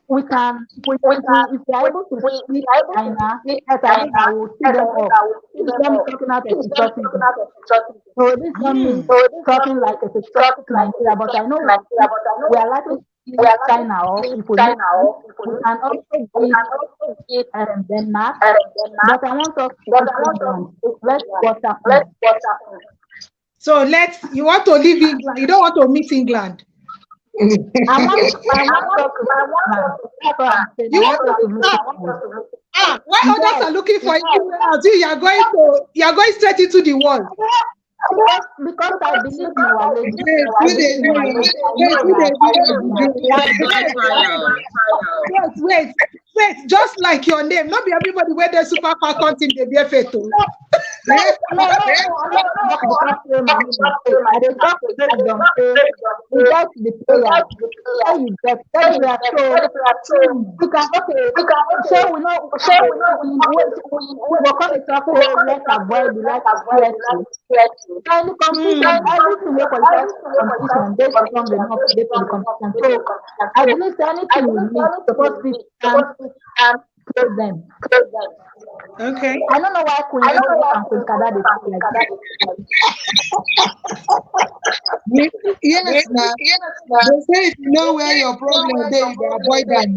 we can if we are able to beat China, yes, I think I will see them off. This is not me talking out of patriotism. So this is not me talking like a patriotic Nigeria, but I know we are likely to see China off if we make it. We can also beat Denmark, but I want us to beat England. Let's what happens. So you want to leave England. You don't want to meet England. I want us to beat England. That's what I'm saying. You I want want us to to meet England. why others are looking for you out? You are going straight into the wall. Because I believe in our lady. Yes, I who they believe in our do? lady. Yes, who they Wait. Just like your name, not be everybody where the Super Falcon team they be faith to. No, I'm not I don't talk to them. We get the players. How you get that so you can so we know we come to talk let's avoid the like any competition, everything we qualify competition based on the not play for the competition. So I believe anything we need supposed to play them. Okay. I don't know why Queen Elizabeth and Queen Kada they talk like that. Yes, now. They say if you know where your problem is, you can avoid them.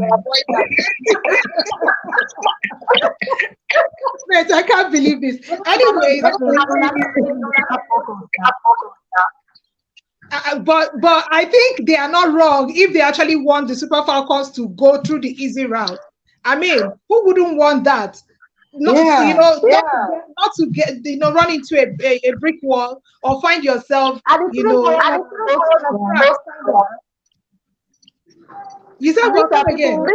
Wait, I can't believe this. Anyways, but I think they are not wrong if they actually want the Super Falcons to go through the easy route. I mean, who wouldn't want that? Not to get run into a brick wall or find yourself, you said welcome again.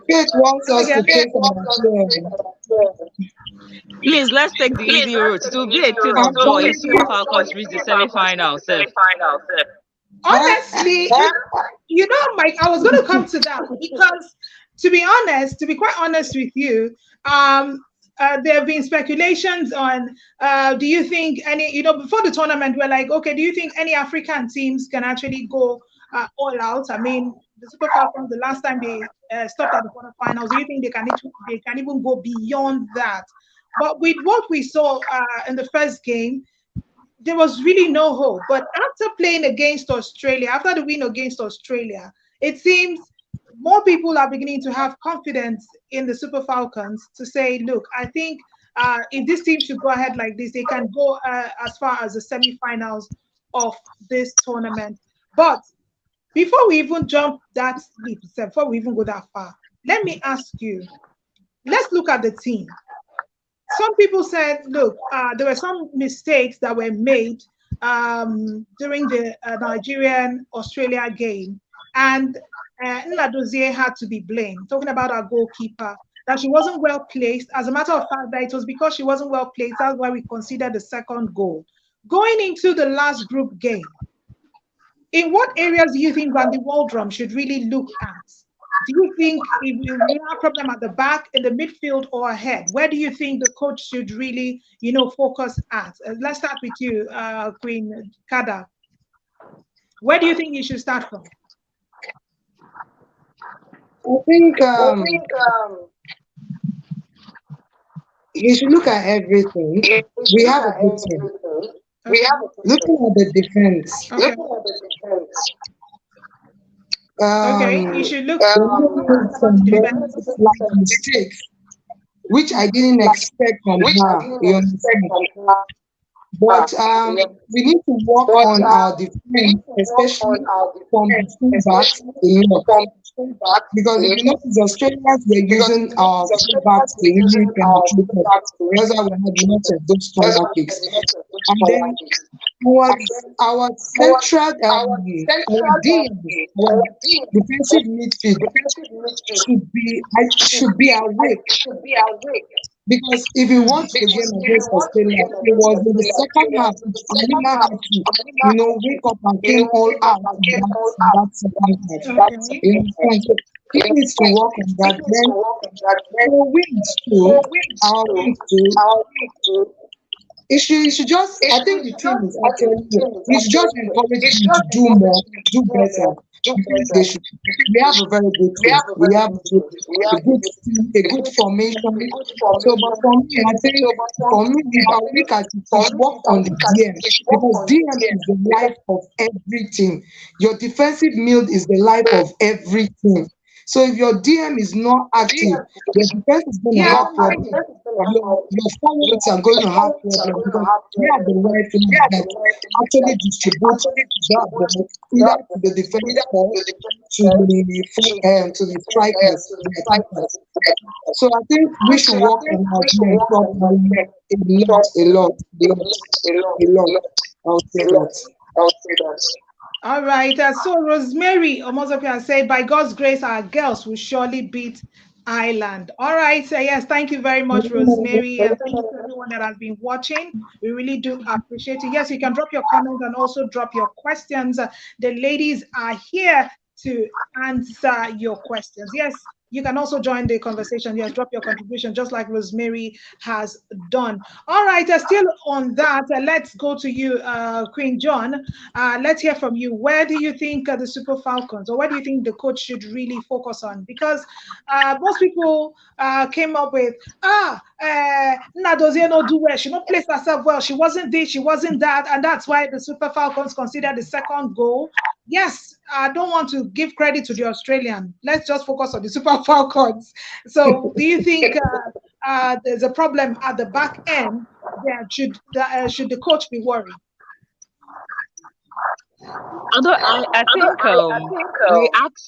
Faith wants us to face our Please, let's take the easy route. It will be a thing of joy if Super Falcons reach the semi-final. Honestly, Mike, I was going to come to that because, to be quite honest with you, there have been speculations on, do you think any, before the tournament, we're like, okay, do you think any African teams can actually go all out? I mean, the Super Falcons, the last time they stopped at the quarterfinals, do you think they can even go beyond that? But with what we saw in the first game, there was really no hope. But after playing against Australia, after the win against Australia, it seems more people are beginning to have confidence in the Super Falcons to say, look, I think if this team should go ahead like this, they can go as far as the semi-finals of this tournament. But before we even jump that leap, before we even go that far, let me ask you, let's look at the team. Some people said, look, there were some mistakes that were made during the Nigerian Australia game, and Nnadozie had to be blamed. Talking about our goalkeeper, that she wasn't well placed. As a matter of fact, that it was because she wasn't well placed. That's why we considered the second goal. Going into the last group game, in what areas do you think Van de Waldrum should really look at? Do you think if we have a problem at the back, in the midfield, or ahead? Where do you think the coach should really, focus at? Let's start with you, Queen Kada. Where do you think you should start from? I think you should look at everything. We have a good team. Okay. Looking at the defense. Okay. Okay. You should look at some defense. like mistakes, which I didn't expect from her. You understand? But we need to work on our defense, especially from the fullbacks a lot. Because if you notice, Australians were using our fullbacks to really penetrate us. That's why we had lots of those corner kicks. And then our central, our DMs, our defensive midfield should be awake. Because if you watch the game against Australia, it was in the second half which Alima had to, wake up and came all out in that second half. So he needs to work on that. Then our wings too, it should just, I think the team is actually, we should just encourage them to do more, do better. They should. We have a very good team. We have a good team, a good formation. So, but for me, I think, if I look at it, it's work on the DM, because DM is the life of everything. Your defensive middle is the life of everything. So if your DM is not active, your defense is going to have problems. Your forwards are going to have problems, because they are the right thing that actually distribute that ball either to the defense or to the strikers, the attackers. So I think we should work on our DM properly a lot. I'll say that. All right. So Rosemary Omozopia said, by God's grace, our girls will surely beat Ireland. All right. So yes, thank you very much, Rosemary. And thank you to everyone that has been watching. We really do appreciate it. Yes, you can drop your comments and also drop your questions. The ladies are here to answer your questions. Yes, you can also join the conversation. Yes, drop your contribution, just like Rosemary has done. All right, still on that, let's go to you, Queen John. Let's hear from you. Where do you think the Super Falcons, or where do you think the coach should really focus on? Because most people came up with, Nnadozie no do well. She not placed herself well. She wasn't this, she wasn't that, and that's why the Super Falcons considered the second goal. Yes, I don't want to give credit to the Australian. Let's just focus on the Super Falcons. So, do you think there's a problem at the back end? Should the coach be worried? Although I think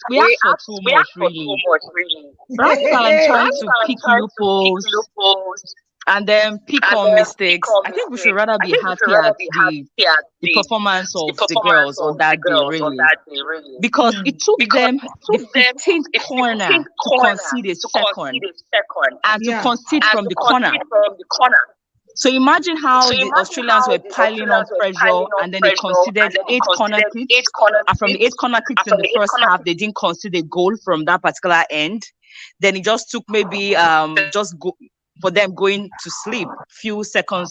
we ask for too much, really. Rather than trying to pick loopholes and then pick on mistakes, I think we should rather be happy at the performance of the girls on that day, really. Because it took them the 15th corner to concede a second and to concede from the corner. So imagine how the Australians were piling on pressure, and then they conceded 8 corner kicks. And from the 8 corner kicks in the first half, they didn't concede a goal from that particular end. Then it just took maybe for them going to sleep few seconds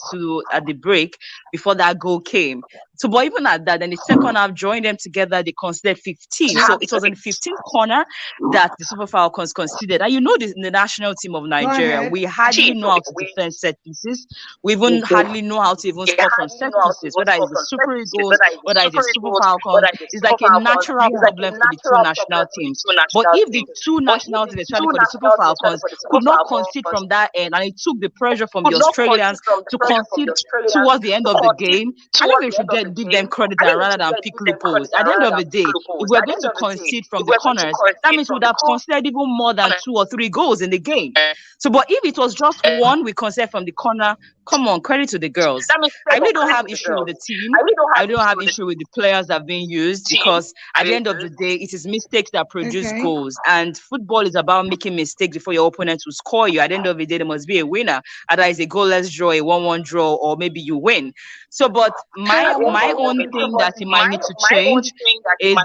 at the break before that goal came. So, but even at that, then the second half joined them together, they considered 15. So it was on the 15th corner that the Super Falcons conceded. And you know, the national team of Go Nigeria, ahead. we hardly know how to defend set pieces. We even hardly know how to even score from set pieces, whether it's the Super Eagles, whether it's the Super Falcons. It's like a natural Yeah. problem for the two national teams. But if the two national teams, especially for the Super Falcons, could not concede from that end, and it took the pressure from the Australians to concede towards the end of the game, I think we should give them credit and rather than pick loopholes. At the end of the day, if we're going to concede from the corners, that means we would have conceded even more than 2 or 3 goals in the game. So, but if it was just one we conceded from the corner, come on, credit to the girls. I really don't have issue with the team. I don't have issue with the players that have been used, because at the end of the day, it is mistakes that produce Okay. goals. And football is about making mistakes before your opponent will score you. At the end of the day, there must be a winner. Either it's a goalless draw, a 1-1 draw, or maybe you win. So, but my own thing that he might need to change is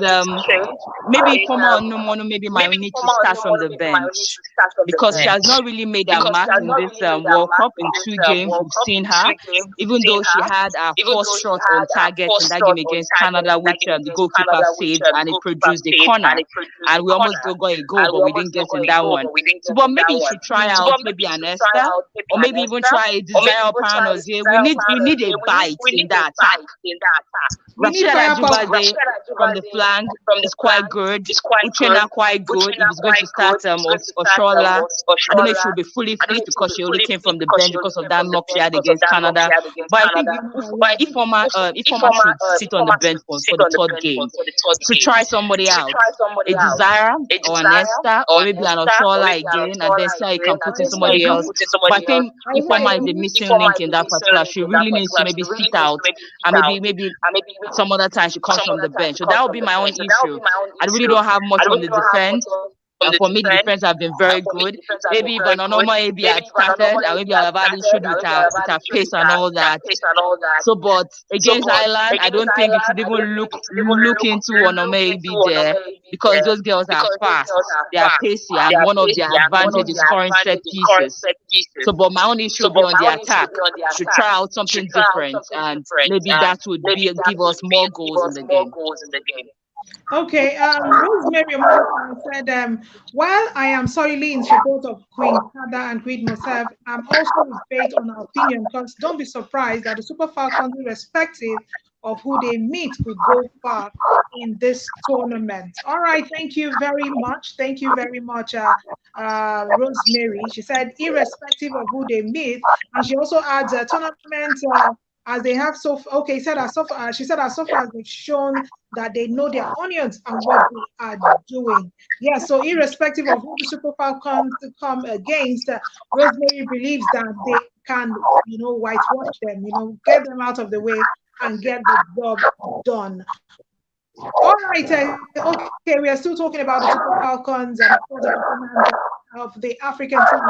maybe former Onomono maybe might need to start from the bench, because she has not really made her mark in this World Cup. In 2 games, we've seen her, even though she had her first shot on target in that game against Canada, which the goalkeeper saved and it produced a corner. And we almost got a goal, but we didn't get in that one. So, but maybe you should try out maybe an Esther, or maybe even try a Desire Panos here. We need a bite in that attack. We need Rashida firepower. Ajibade from the flank is quite good. Uchenna quite good. If he's going to start Oshola, I don't know if she'll be fully fit because she only came from the bench because of that knock she had against Canada. But I think Ifoma should sit on the bench for the third game to try somebody out. A Desire or an Esther or maybe an Oshola again, and then say you can put in somebody else. But I think Ifoma is the missing link in that particular. She really needs to maybe sit out, and maybe some other time she comes from the bench. So that would be my own issue. I really don't have much on the defense. And for me, the defense have been very good. Maybe if an normal AB had started, and maybe I'll have had issued with her pace and all that. So, but against Ireland, I don't think you should even look into Onome AB there, because those girls are fast, they are pacey, and one of their advantages is scoring set pieces. So, but my own issue will be on the attack. Should try out something different, and maybe that would give us more goals in the game. Okay, Rosemary said, while I am solidly in support of Queen Kada and Queen Mosef, I'm also with faith on our opinion, because don't be surprised that the Super Falcons, irrespective of who they meet, could go far in this tournament. All right, thank you very much. Thank you very much, Rosemary. She said, irrespective of who they meet, and she also adds a tournament as they have so far. Okay, she said as so far as they've shown that they know their onions and what they are doing. Yeah, so irrespective of who the Super Falcons come against, Rosemary believes that they can, whitewash them, get them out of the way and get the job done. All right, okay, we are still talking about the Super Falcons and of course the performance of the African team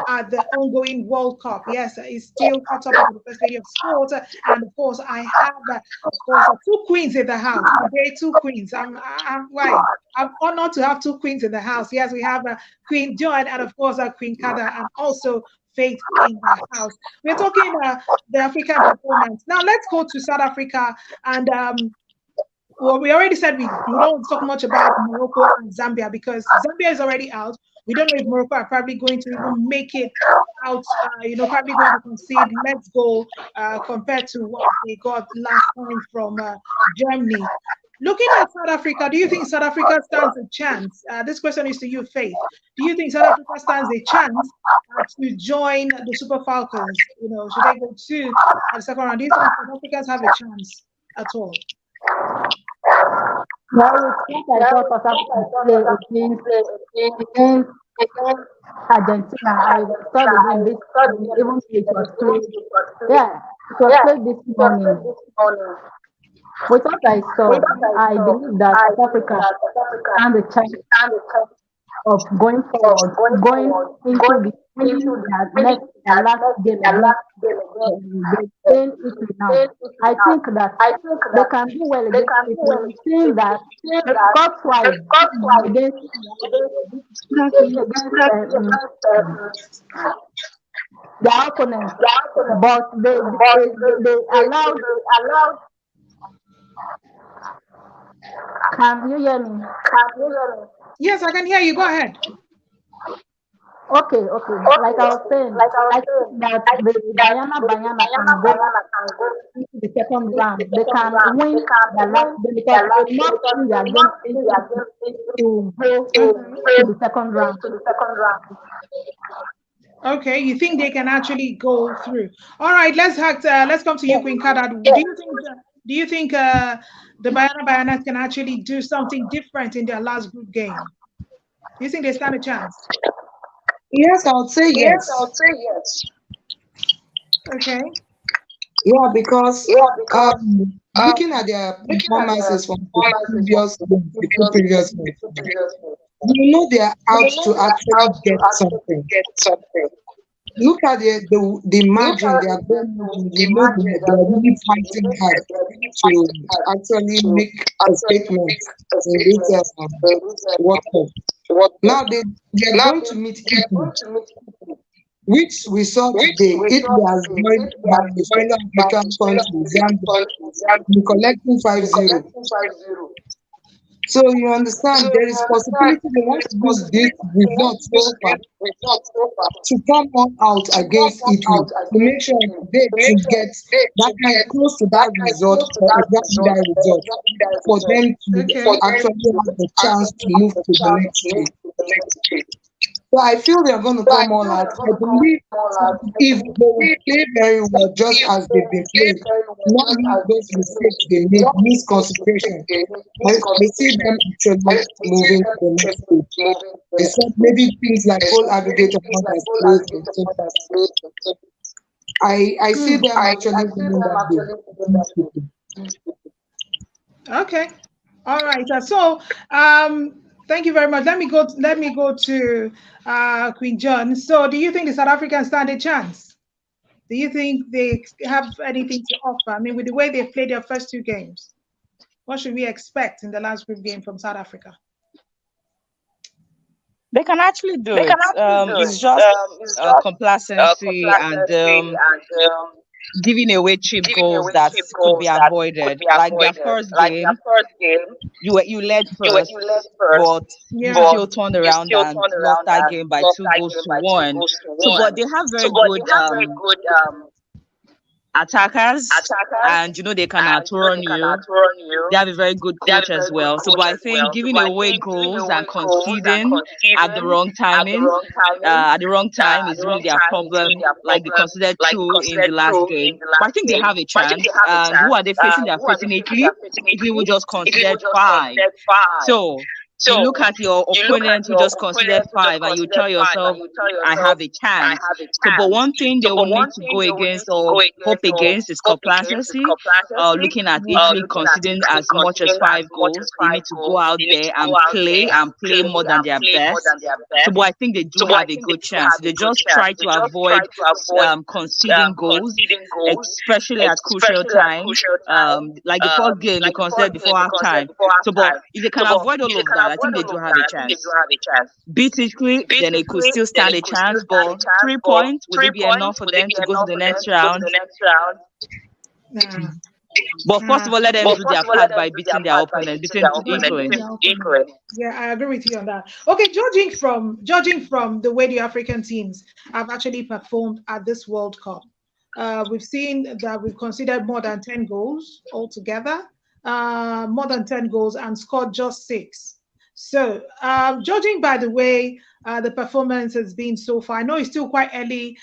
at the ongoing World Cup. Yes, it's still hot topic for the First Lady of Sport, and of course I have, of course, 2 queens in the house today. 2 queens. I'm honored to have 2 queens in the house. Yes, we have Queen Joy and of course Queen Kada, and also Faith in the house. We're talking the African performance. Now let's go to South Africa, and well, we already said we don't talk much about Morocco and Zambia, because Zambia is already out. We don't know if Morocco are probably going to even make it out, probably going to concede let's go compared to what they got last time from Germany. Looking at South Africa, do you think South Africa stands a chance? This question is to you, Faith. Do you think South Africa stands a chance to join the Super Falcons? Should they go to the second round? Do you think South Africans have a chance at all? Well, I thought South Africa against Argentina. I saw the game this even it was played. Yeah, it was played this morning. With what I saw, I believe that South Africa and the chance of going forward, going into their last game against Italy now. I think that they can do well against Italy. Seeing that court-wise against their opponents, but they allowed Can you hear me? Yes, I can hear you. Go ahead. Okay, okay. Like I was saying, I think that the Banyana can go into the second round. They can win the last game because they will not win their game to go to the second round. Okay, you think they can actually go through? All right, let's come to you, Queen Kada. Do you think the Bayanas can actually do something different in their last group game? Do you think they stand a chance? Yes, I would say yes. Okay. Yeah, because looking at their performances from the two previous games, you know they are out to actually get something. Look at the margin, their goal margin. You know they are really fighting hard to actually make a statement in this World Cup. Now they are going to meet Italy, which we saw today. Italy has joined the fellow African country, Zambia, in collecting 5-0. So you understand there is possibility they want to use this result so far to come on out against Italy to make sure they to get that kind close to that result or exactly that result for them to actually have the chance to move to the next stage. So I feel they're going to come all out. I believe if they will play very well, just as they've been playing, not make those mistakes they made, lose concentration. I see them actually moving to the next stage. Except maybe things like goal aggregate amount has played and so I see them actually winning that game. Okay. All right. So thank you very much. Let me go to Queen John. So do you think the South Africans stand a chance? Do you think they have anything to offer? I mean, with the way they've played their first two games, what should we expect in the last group game from South Africa? They can actually do it. It's just complacency and giving away cheap goals that could be avoided. Like their first game, you led first, but you still turned around and lost that game by 2-1. So, but they have very good attackers, and they can outrun you. They have a very good coach as well. So, but I think giving away goals and conceding at the wrong timing, at the wrong time is really their problem. Like they conceded 2 in the last game, but I think they have a chance. And who are they facing? They are facing Italy. Italy will just conceded 5. So you look at your opponent who just considered 5 and you tell yourself, I have a chance. So, but one thing they will need to go against or hope against is complacency. Looking at Italy conceding as much as 5 goals, they need to go out there and play more than their best. So, but I think they do have a good chance. They just try to avoid conceding goals, especially at crucial times. Like the first game, they conceded before halftime. So, but if they can avoid all of that, I think they do have a chance. Beat Italy, then they could still stand a chance, but 3 points, would it be enough for them to go to the next round? But first of all, let them do their part by beating their opponent, beating Italy. Yeah, I agree with you on that. Okay, judging from the way the African teams have actually performed at this World Cup, we've seen that we've considered more than 10 goals altogether, more than 10 goals and scored just 6. So, judging by the way the performance has been so far, I know it's still quite early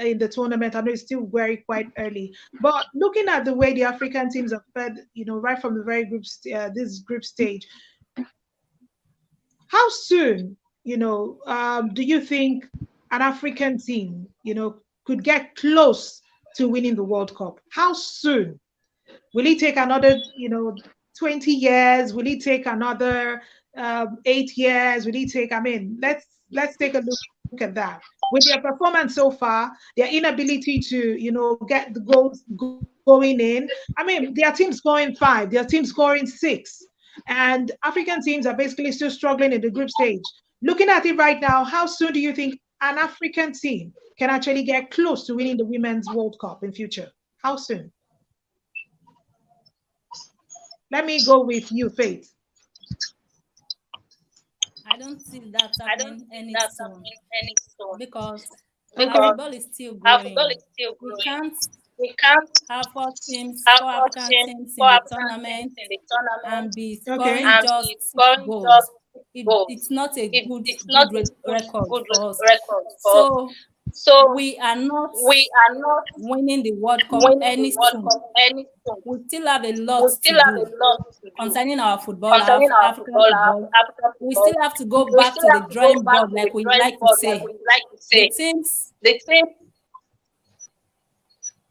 in the tournament. I know it's still quite early. But looking at the way the African teams have fed, right from the very this group stage, how soon, do you think an African team, could get close to winning the World Cup? How soon? Will it take another, 20 years? Will it take another 8 years? Will it take? I mean, let's take a look at that. With their performance so far, their inability to, get the goals going in. I mean, their team scoring 5, their team scoring 6, and African teams are basically still struggling in the group stage. Looking at it right now, how soon do you think an African team can actually get close to winning the Women's World Cup in future? How soon? Let me go with you, Faith. I don't see that I don't happening see any that soon happening any soon because our because football is still our football growing. is still We growing. can't We can't have have four four African teams, teams in four the African teams tournament in the tournament and be Okay. scoring and just be 6 goals. just goals. It's not a It's good not a record good for us. record for us. So So we are not we are not winning the World Cup winning the any World soon. Cup any soon. We still have a lot We to still have do a lot to do concerning our football, concerning our African football, our football. African We football. still have to go We back still to the have to go drawing back board, to like the we drawing like to board, like say. we like to The say. teams, The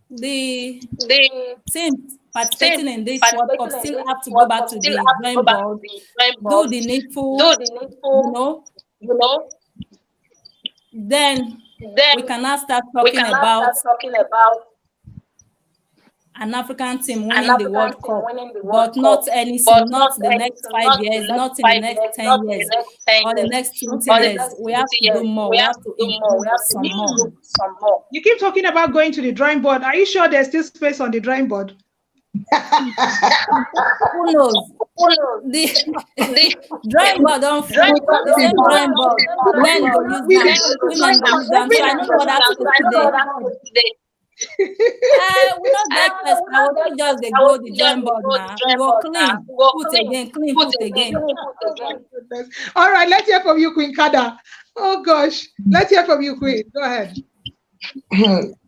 the the teams teams participating in this World Cup participating in still this have to go World back Cup to still the have to go drawing back to board, the drawing do board, the do needful, the you needful, know. you know. Then Then we can now start we talking can now about start talking about an African team an winning the African World team Cup, winning the World but not Cup, any but soon, not not the any next soon, 5 not the years, next not in the 5 next years, 10 not in years, the next 10 or the years, next 20 or the years. next We 20 have to do years. more. We We have have to to do more. We improve have to some more. improve some more. You keep talking about going to the drawing board. Are you sure there's still space on the drawing board? Who knows? Who knows? The The drawing board don't drawing full. board The don't same fall. drawing The board, same drawing men go board. use We them, did Men go women use go them, use them. So every I women don't go know what use every them. that So space I don't know today. what happens today. We not get first. We I not will get not first. just they I go will the just drawing go board the now. We drawing go board now. clean, We go put clean, again, clean, put put again, again. clean, put Oh my again. goodness. All right, let's hear from you, Queen Kada. Oh gosh. Let's hear from you, Queen. Go ahead.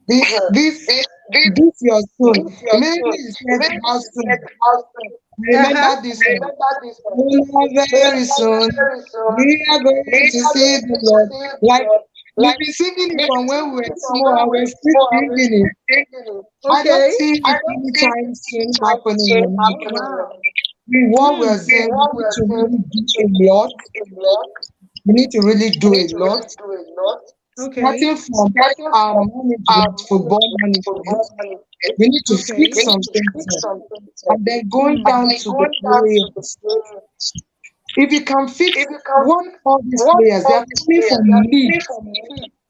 this this This this this your soon. this your Immediately soon. you said Immediately how you said soon. how soon. Uh-huh. Remember this one. Remember this one. Very soon Very soon. we are going We to are see going the to Lord. see the Like Lord. we've Like been singing it we've from been when we singing were it from small when and we we're were still small and we're singing it. still singing it. I don't Okay. see I it don't see anytime soon anytime happening soon in Oh Africa. happening. wow. What we're Hmm. saying, we What we need are to saying really do to a lot. a lot. We need to really We do a need to lot. really do a lot. Okay. Starting from Starting our from our management, football management, management, football management, we need to Okay. fix we some need to things fix up. something. And then going Hmm. down And then to the going down to the players. players. If you can fix If you can what fix all these what players, they all are these coming players from they are coming leagues, from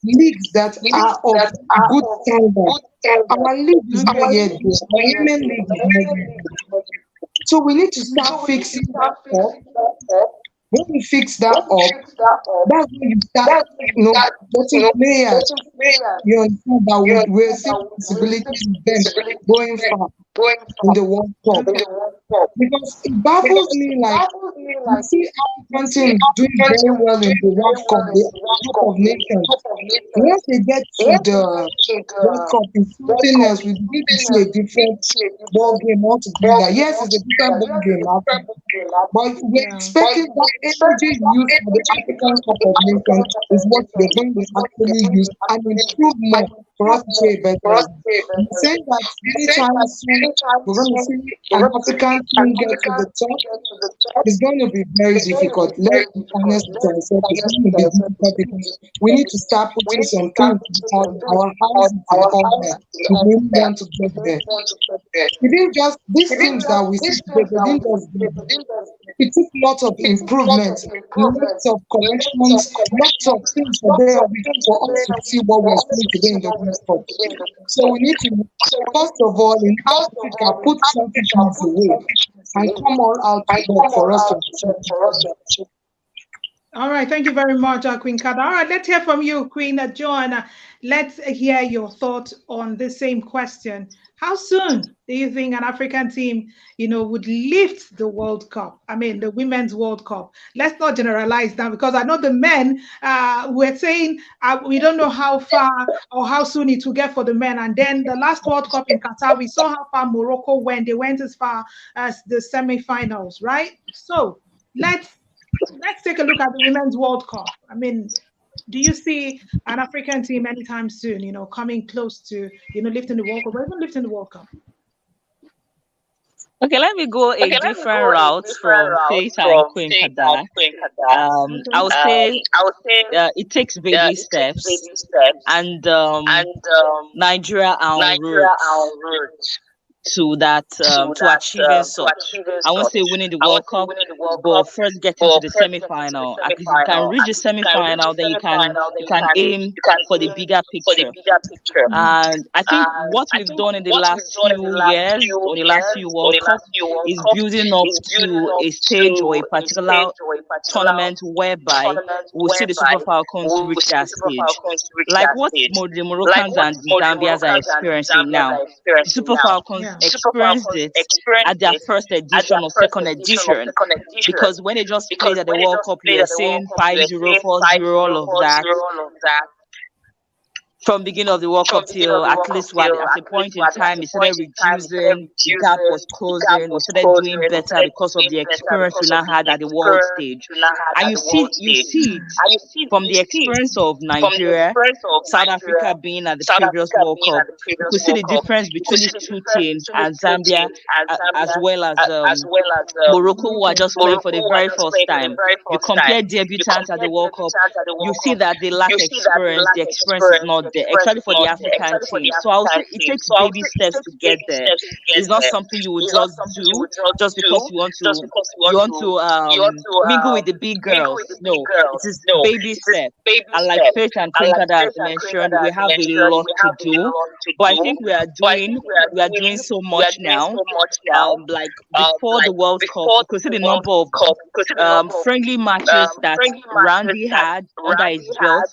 leagues that leagues are of that are good of standard. good standard. Our league is not Our Okay. yet league there. is Our not yet women there. league is Our not women yet league is there. not yet there. So we need to Mhm. start So we need to fixing that start up. fixing that up. When we fix that When we up, fix that up, that's when you start, that's when you you know, start, getting players. getting players. You understand that You we're understand seeing that we're possibilities seeing of them possibility going of far going in far the World Cup. in Okay. the World Cup. Because it baffles Because me, it like, baffles me you like see you African see teams doing African very teams well in doing the World very Cup, well in the the World top Cup, of the nations. top of nations. Once they get to Once the they get to World the Cup, it's World something Cup, else. We it's begin to something see a else. We need different to see a ball different game ball altogether. game Yes, it's a different altogether. ball Yes, it's game, a after, different ball game now. but we're Yeah. But expecting that we're energy expecting that used for the energy African used for Cup the of African Nations Cup is of what they're Nations going to is what they're actually going use to and actually use improve and more for us improve to more play better. for us to play I'm better. saying that He said anytime that soon anytime we're going to soon see we're an going to see African an team get to African the top. get to the top. It's going to be very It's going to be difficult. Let's very be difficult. honest with Let's be ourselves. It's honest going to with be ourselves. difficult because we need to start We putting need to some start things putting on some things our on houses in our order. house in We really order. want to We get really there. want to get there. It didn't just these It didn't teams that just we see these today, things they that didn't we just see, they didn't just it took lots of it took lots of improvements, improvements, lots of lots of corrections, lots of corrections, things for lots there of things for for us them to see what for we're us seeing to today see in the what we're World Cup. seeing today in the So we world. need to, So we need first of all, in first of Africa, all in put Africa selfishness put away selfishness and away come all out to and work come for all us to out to achieve. work for us to achieve. All right, thank you very much, Queen Kada. All right, let's hear from you, Queen Joanna. Let's hear your thoughts on the same question. How soon do you think an African team, would lift the World Cup? I mean, the Women's World Cup. Let's not generalize now because I know the men were saying we don't know how far or how soon it will get for the men. And then the last World Cup in Qatar, we saw how far Morocco went. They went as far as the semi-finals, right? So let's take a look at the Women's World Cup. I mean, do you see an African team anytime soon, coming close to, lifting the World Cup or even lifting the World Cup? Okay, let me go a Okay, let me different go a route different from route Keita and from Queen Faith and Kada. Queen Kada. I would say I would say it takes baby it takes steps, baby steps and and Nigeria en Nigeria route. our roots. to that to achieving such. I won't say winning the World Cup, but first getting to the semi-final. At least if you can reach the semi-final, then you can aim for the bigger picture. And I think what we've done in the last few years or the last few World Cup is building up to a stage or a particular tournament whereby we'll see the Super Falcons reach that stage. Like what the Moroccans and the Zambians are experiencing now. The Super Falcons Yeah. experienced it at their first edition or second edition because when they just played at the World Cup, you were saying 5-0, 4-0, all of that from beginning of the World Cup till at least at a point in time it started reducing, the gap was closing, we started doing better because of the experience we now had at the world stage. And you see it from the experience of Nigeria, South Africa being at the previous World Cup. You could see the difference between these two teams and Zambia as well as Morocco, who are just playing for the very first time. You compare debutants at the World Cup, you see that they lack experience. The experience is not there, especially for the African team. So I'll say it takes baby steps to get there. It's not something you would just do just because you want to mingle with the big girls. No, it is baby steps. And like Faith and Klinkada has mentioned, we have a lot to do. But I think we are doing so much now. Like before the World Cup, you could see the number of friendly matches that Randy had under his belt.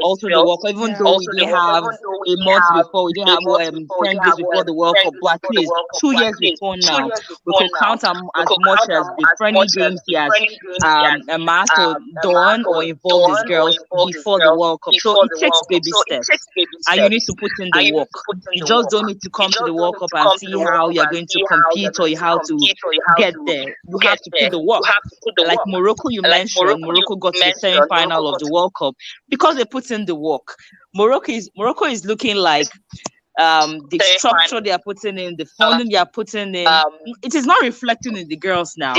Also the World Cup, even Yeah. though we didn't have a month before, we didn't have friendlies before the World Cup, but at least 2 years before now, we could count as much as the friendly games he has amassed or done or involved his girls before the World Cup. So it takes baby steps and you need to put in the work. You just don't need to come to the World Cup and see how you're going to compete or how to get there. You have to put the work. Like Morocco, you mentioned, Morocco got to the semi-final of the World Cup because they put in the work. Morocco is looking like the structure they are putting in, the funding they are putting in, it is not reflecting in the girls now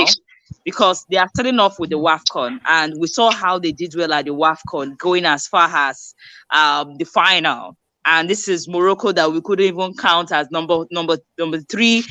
because they are starting off with the WAFCON, and we saw how they did well at the WAFCON, going as far as the final. And this is Morocco that we couldn't even count as number three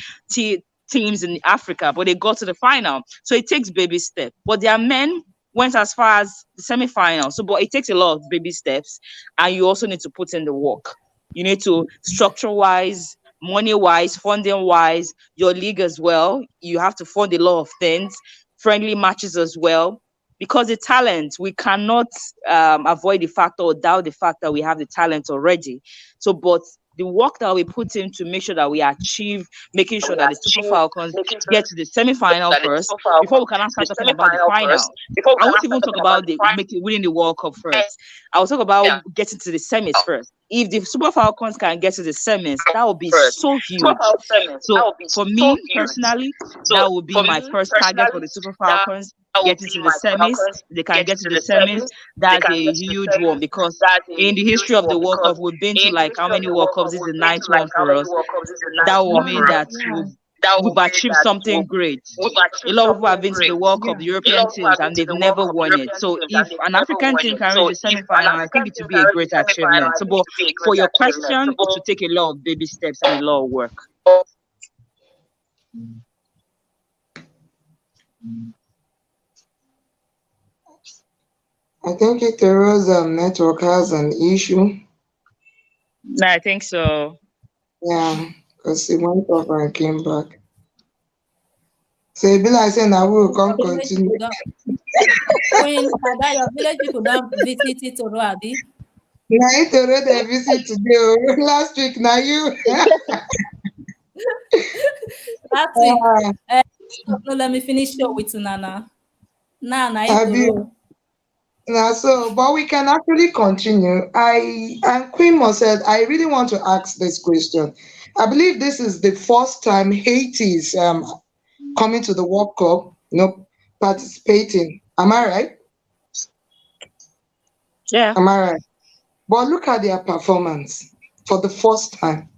teams in Africa, but they got to the final. So it takes baby steps. But their men went as far as the semi-final. So, but it takes a lot of baby steps, and you also need to put in the work. You need to structure-wise, money-wise, funding-wise, your league as well. You have to fund a lot of things, friendly matches as well, because the talent, we cannot avoid the fact or doubt the fact that we have the talent already. So, but the work that we put in to make sure that we achieve, making sure that the Super Falcons get to the semi-final first, before we can start talking about the final. I won't even talk about winning the World Cup first. I'll talk about getting to the semis first. If the Super Falcons can get to the semis, that would be so huge. So for me personally, that would be my first target for the Super Falcons. Getting to the semis, they can get to the semis. That's a huge one because in the history of the World Cup, we've been to like how many World Cups? This is the ninth one for us. That will mean that we've achieved something great. A lot of people have been to the World Cup, the European teams, and they've never won it. So if an African team can reach the semi-final, I think it would be a great achievement. So, but for your question, it will take a lot of baby steps and a lot of work. I think Itoro's network has an issue. No, I think so. Yeah, because he went off and came back. So it be like saying I will come continue. Queen Ada, your village people don't visit Itoro, Abi. Now Itoro they visit today. Last week, now you. Last week, so let me finish up with Nana. Nana, Itoro. Now, so, but we can actually continue. And Queen Mo said, I really want to ask this question. I believe this is the first time Haiti is coming to the World Cup, participating. Am I right? Yeah. Am I right? But look at their performance for the first time.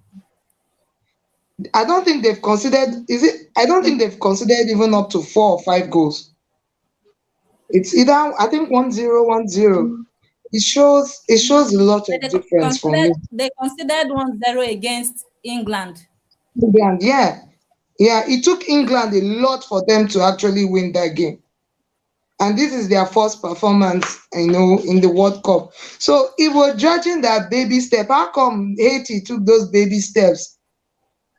I don't think they've considered, I don't think they've considered even up to 4 or 5 goals. It's either, I think 1-0, 1-0. It shows a lot of difference for me. They considered 1-0 against England. England, yeah. Yeah, it took England a lot for them to actually win that game. And this is their first performance, in the World Cup. So if we're judging that baby step, how come Haiti took those baby steps?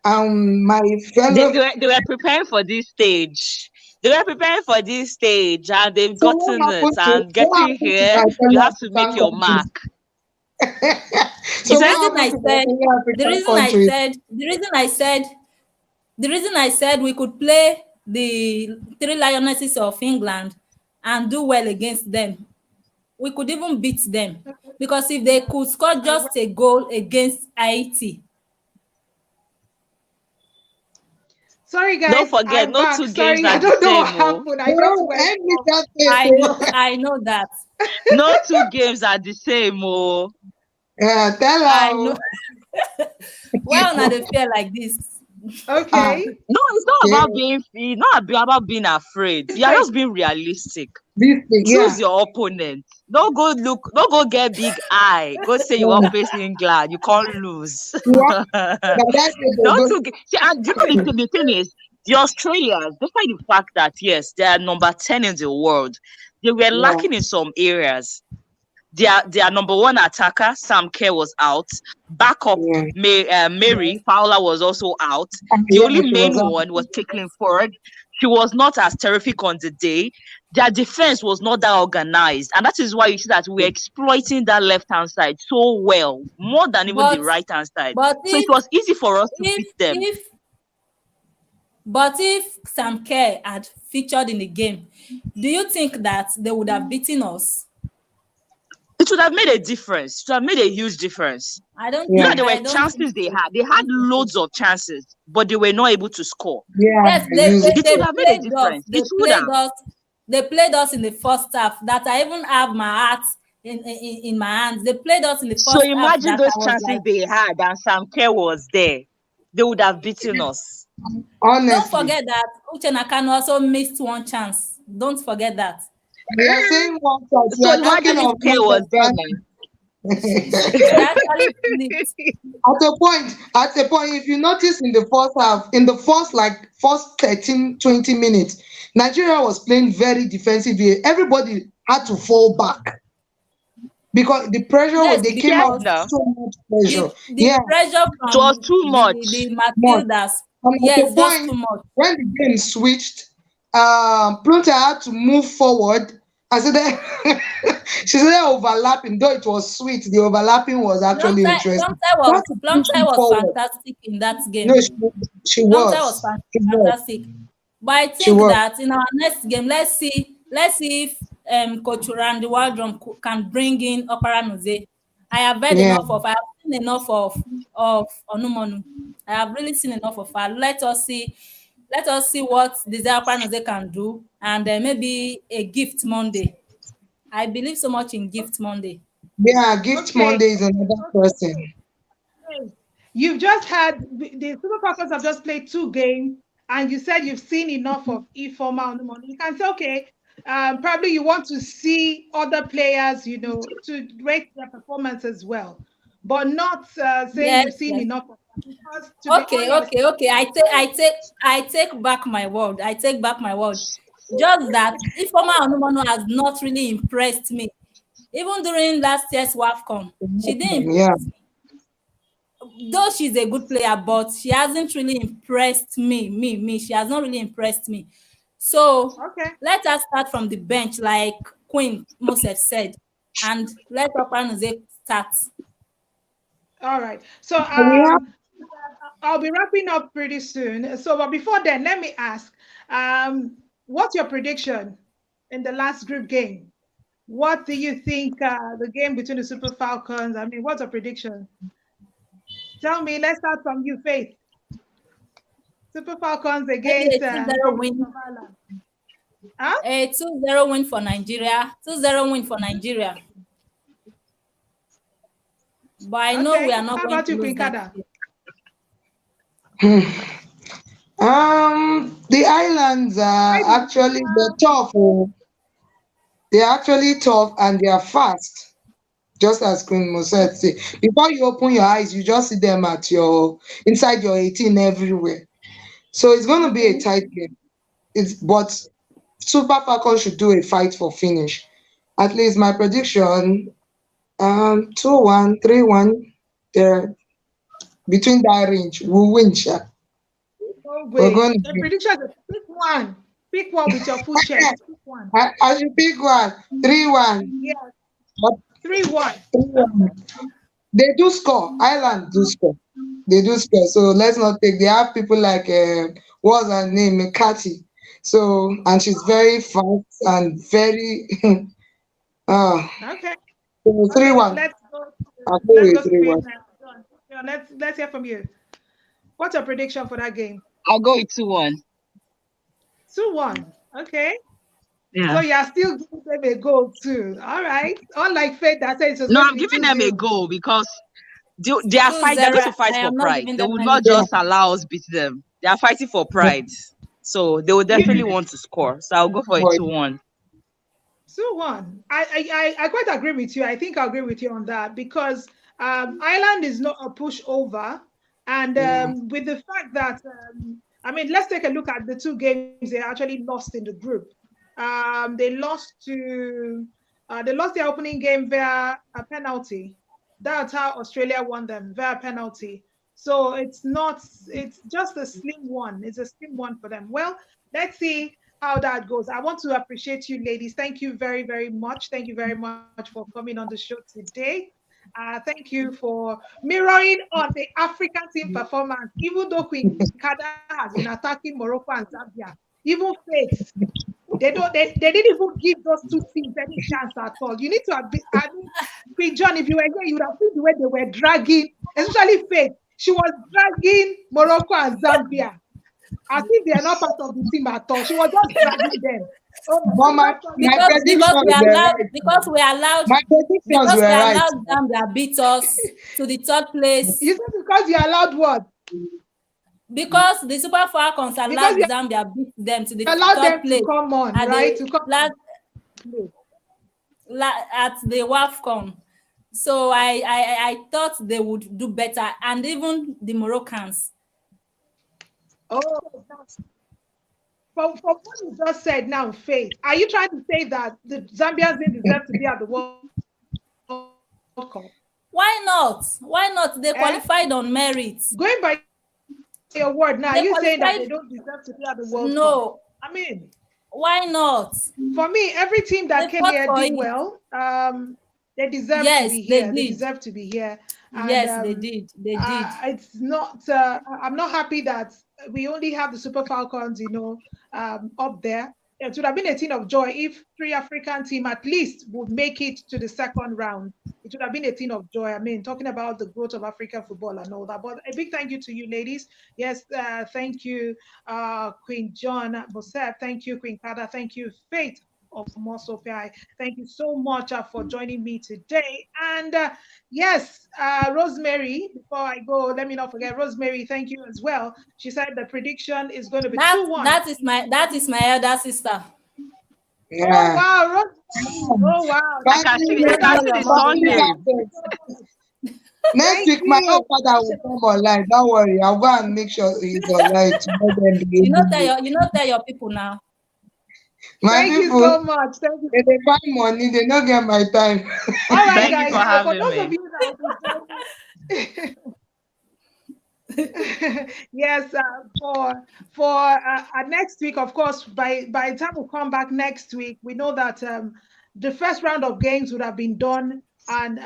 My They, fellow, they, were, they were preparing for this stage. They were preparing for this stage and they've so gotten it. And what getting happened to here, my you fellow have to make African your countries? mark. The You So said? what reason happened I to my said, fellow the African reason I countries? said, the reason I said we could play the Three Lionesses of England and do well against them. We could even beat them because if they could score I just a goal against Haiti, Sorry, Don't guys, forget, I'm no back. two games Sorry, are I the don't know what same. Oh. happened. I just No, went end me off. that place. I know, I know that. No two games are the same. Oh. Yeah, tell I know. her. Why una dey fear like this? Ah, Okay. No, it's not okay. about not about being afraid. You are Like, just being realistic. This thing, Choose yeah. your opponent. Don't go get big eye. Go say you want Yeah. face England. You can't lose. Yeah. Now that's it, they Don't go. to get see, and you know the thing is the Australians, despite the fact that yes, they are number 10 in the world, they were Yeah. lacking in some areas. Their number one attacker, Sam Kerr, was out. Backup Yeah. Mary Fowler was also out. The Yeah, only she was main out. one was Caitlin Ford. She was not as terrific on the day. Their defense was not that organized, and that is why you see that we're exploiting that left hand side so well, more than even the But right hand side. but So it was easy for us to beat them. if if Sam Kerr had featured in the game, do you think that they would have beaten us? It would have made a difference. It would have made a huge difference. I don't You Yeah. know, think there were I don't think chances they so. had. They had loads of chances, but they were not able to score. Yeah. Yes, Use it. It would have made a difference. It would have. They played us in the first half that I even have my heart in my hands. They played us in the So first half imagine that I those was chances like, they had and Sam Kerr was there. They would have beaten us. don't Honestly. forget that Uche Nakano also missed one chance. Don't forget that. We are saying one side. We So are talking imagine if of Kerr one was there side. now. She actually slipped. At a point, if you notice in the first half, in the first 13, 20 minutes, Nigeria was playing very defensively. Everybody had to fall back because the pressure Yes, they came Yes, out because with no. so much pressure. the Yeah, pressure It was from too much. the much. Matildas, And at yes, a just too point, much. when the game switched, Plunter had to move forward. I said that she said that overlapping, though it was sweet, the overlapping was actually interesting. She had to push Plumside him was forward. fantastic in that No, game. she Plumside was was. She was. fantastic. But I She think was. that in our next game, let's see if Coach Randy Waldron can bring in Opera Noze. I have heard Yeah. enough of. I have seen enough of Onumonu. I have really seen enough of her. Let us see. Let us see what Desire Opera Noze can do, and maybe a gift Monday. I believe so much in gift Monday. Yeah, Gift okay. Monday is another person. You've just had the Super Falcons have just played 2 games, and you said you've seen enough of Ifeoma on the money. You can say, okay, probably you want to see other players, to rate their performance as well, but not saying Yes, you've seen yes. enough of them. Because to be honest, Okay. I take back my word. I take back my word. Just that Ifeoma Onumonu has not really impressed me. Even during last year's WAFCON, she didn't Yeah. impress me. Though she's a good player, but she hasn't really impressed me. She has not really impressed me. So okay, let us start from the bench, like Queen Moses said, and let Opanuze start. all right. So And we have I'll be wrapping up pretty soon. So, but before then, let me ask, what's your prediction in the last group game? What do you think the game between the Super Falcons? I mean, what's your prediction? Tell me. Let's start from you, Faith. Super Falcons Maybe a against 2-0 Republic win. of Ireland. Huh? A 2-0 win for Nigeria. 2-0 win for Nigeria. But I know we Okay. are not How going about to you, lose Queen that Kada? game. the islands Why are did actually they're tough. Oh. They're actually tough and they are fast. Just as Queen Mosette say, before you open your eyes, you just see them at your inside your 18 everywhere. So it's going to be a Okay. tight game. It's but Super Falcons should do a fight for finish. At least my prediction, 2-1, 3-1. There between that range, we'll win. Sha. No We're way. going to The win. prediction is pick one. Pick one with your full chest. Pick one. I should pick one. 3-1. Yeah, But 3-1. 3-1. They do score. Ireland do score. They do score. So let's not take. They have people like what's her name, McCarthy. So and she's very fast and very. uh, Okay. so three Okay. one. I'll go Let's with go to three Queen. one. John. John, let's hear from you. What's your prediction for that game? I'll go with 2-1. 2-1. Okay. Yeah. So you are still giving them a goal too. All right. Unlike Faith that says it's No, going to I'm be giving them a 2-0. goal because they are fight. They're 2-0. going to fight I for am not pride. giving They them will any not goal. just allow us beat them. They are fighting for pride. So they will definitely want to score. So I'll go for a Boy, 2-1. 2-1. I quite agree with you. I think I agree with you on that because Ireland is not a pushover. And with the fact that, I mean, let's take a look at the two games they actually lost in the group. They lost their opening game via a penalty. That's how Australia won them, via penalty. So it's just a slim one. It's a slim one for them. Well, let's see how that goes. I want to appreciate you, ladies. Thank you very, very much. Thank you very much for coming on the show today. Thank you for mirroring on the African team performance, even though Queen Kada has been attacking Morocco and Zambia. Even Faith, they didn't even give those two teams any chance at all. You need to have been, I mean, Queen John, if you were here, you would have seen the way they were dragging, especially Faith. She was dragging Morocco and Zambia as if they are not part of the team at all. She was just dragging them. Oh but my my God. predictions were right. My predictions were right. Zambia beat us to the third place You said because you allowed what? because the Super Falcons Because allowed you Zambia beat them to the allowed third them place to come on, at right? the To come last on. at the WAFCON. So I thought they would do better, and even the Moroccans. Oh, from what you just said now, Faith, are you trying to say that the Zambians didn't deserve to be at the World Cup? Why not? Why not? They qualified on merit. Going by your word now, They you saying that qualified- they don't deserve to be at the World Cup? No, I mean, why not? for me, every team that They came fought here for did it. well. They deserve to Yes, be they here. They did. deserve to be here. And, Yes, they did. They did. It's not. I'm not happy that we only have the Super Falcons, up there. It would have been a thing of joy if three African team at least would make it to the second round. It would have been a thing of joy. I mean, talking about the growth of African football and all that. But a big thank you to you, ladies. Yes, thank you, Queen John Bosep. Thank you, Queen Kada. Thank you, Faith of Mosopai. Thank you so much for joining me today. And yes, Rosemary, before I go, let me not forget, Rosemary, thank you as well. She said the prediction is going to be 2-1. That is my elder sister. Yeah. Oh, wow, Rosemary. Oh, wow. I can see the Sunday. Next week, my own father will come online. Don't worry, I'll go and make sure he's online to let them be able to- Tell your people now. My Thank people, you so much. Thank you. they find money, they don't get my time. All right, Thank you guys. for So having those me. of you that yes, for next week, of course, by the time we come back next week, we know that the first round of games would have been done, and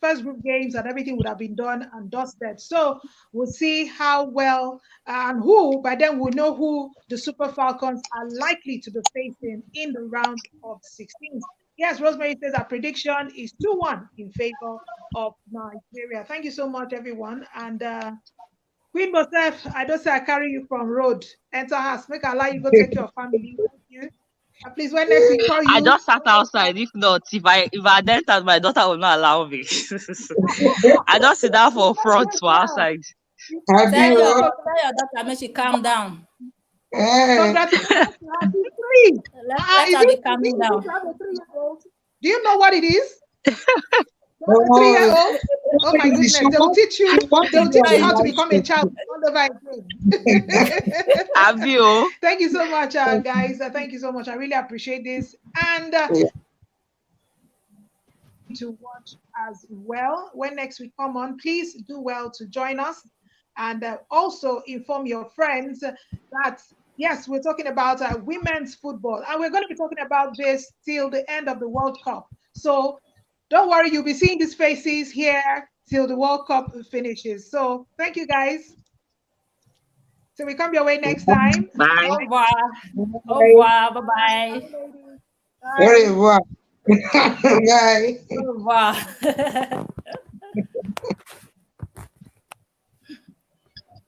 first group games and everything would have been done and dusted. So we'll see how well and who. By then, we'll know who the Super Falcons are likely to be facing in the round of 16. Yes, Rosemary says our prediction is 2-1 in favor of Nigeria. Thank you so much, everyone. And Queen Bosef, I don't say I carry you from road. Enter house. Make allow you go take your family. Thank you. Please, when next we call you. I just sat outside. If not, if I entered, my daughter will not allow me. I just sit down for front for outside. Tell your daughter, make she calm down. Congratulations. Let her be calming down. Do you know what it is? Not a 3-year-old. Oh, Oh my goodness. They will teach you. They will teach you how to become a child all over again. Avio. Thank you so much, guys. Thank you so much. I really appreciate this. And to watch as well. When next we come on, please do well to join us and also inform your friends that yes, we're talking about women's football and we're going to be talking about this till the end of the World Cup. So don't worry, you'll be seeing these faces here till the World Cup finishes. So thank you guys. So we come your way next time. Bye. Au revoir. Au revoir. Bye-bye. Au revoir. Bye. Au revoir.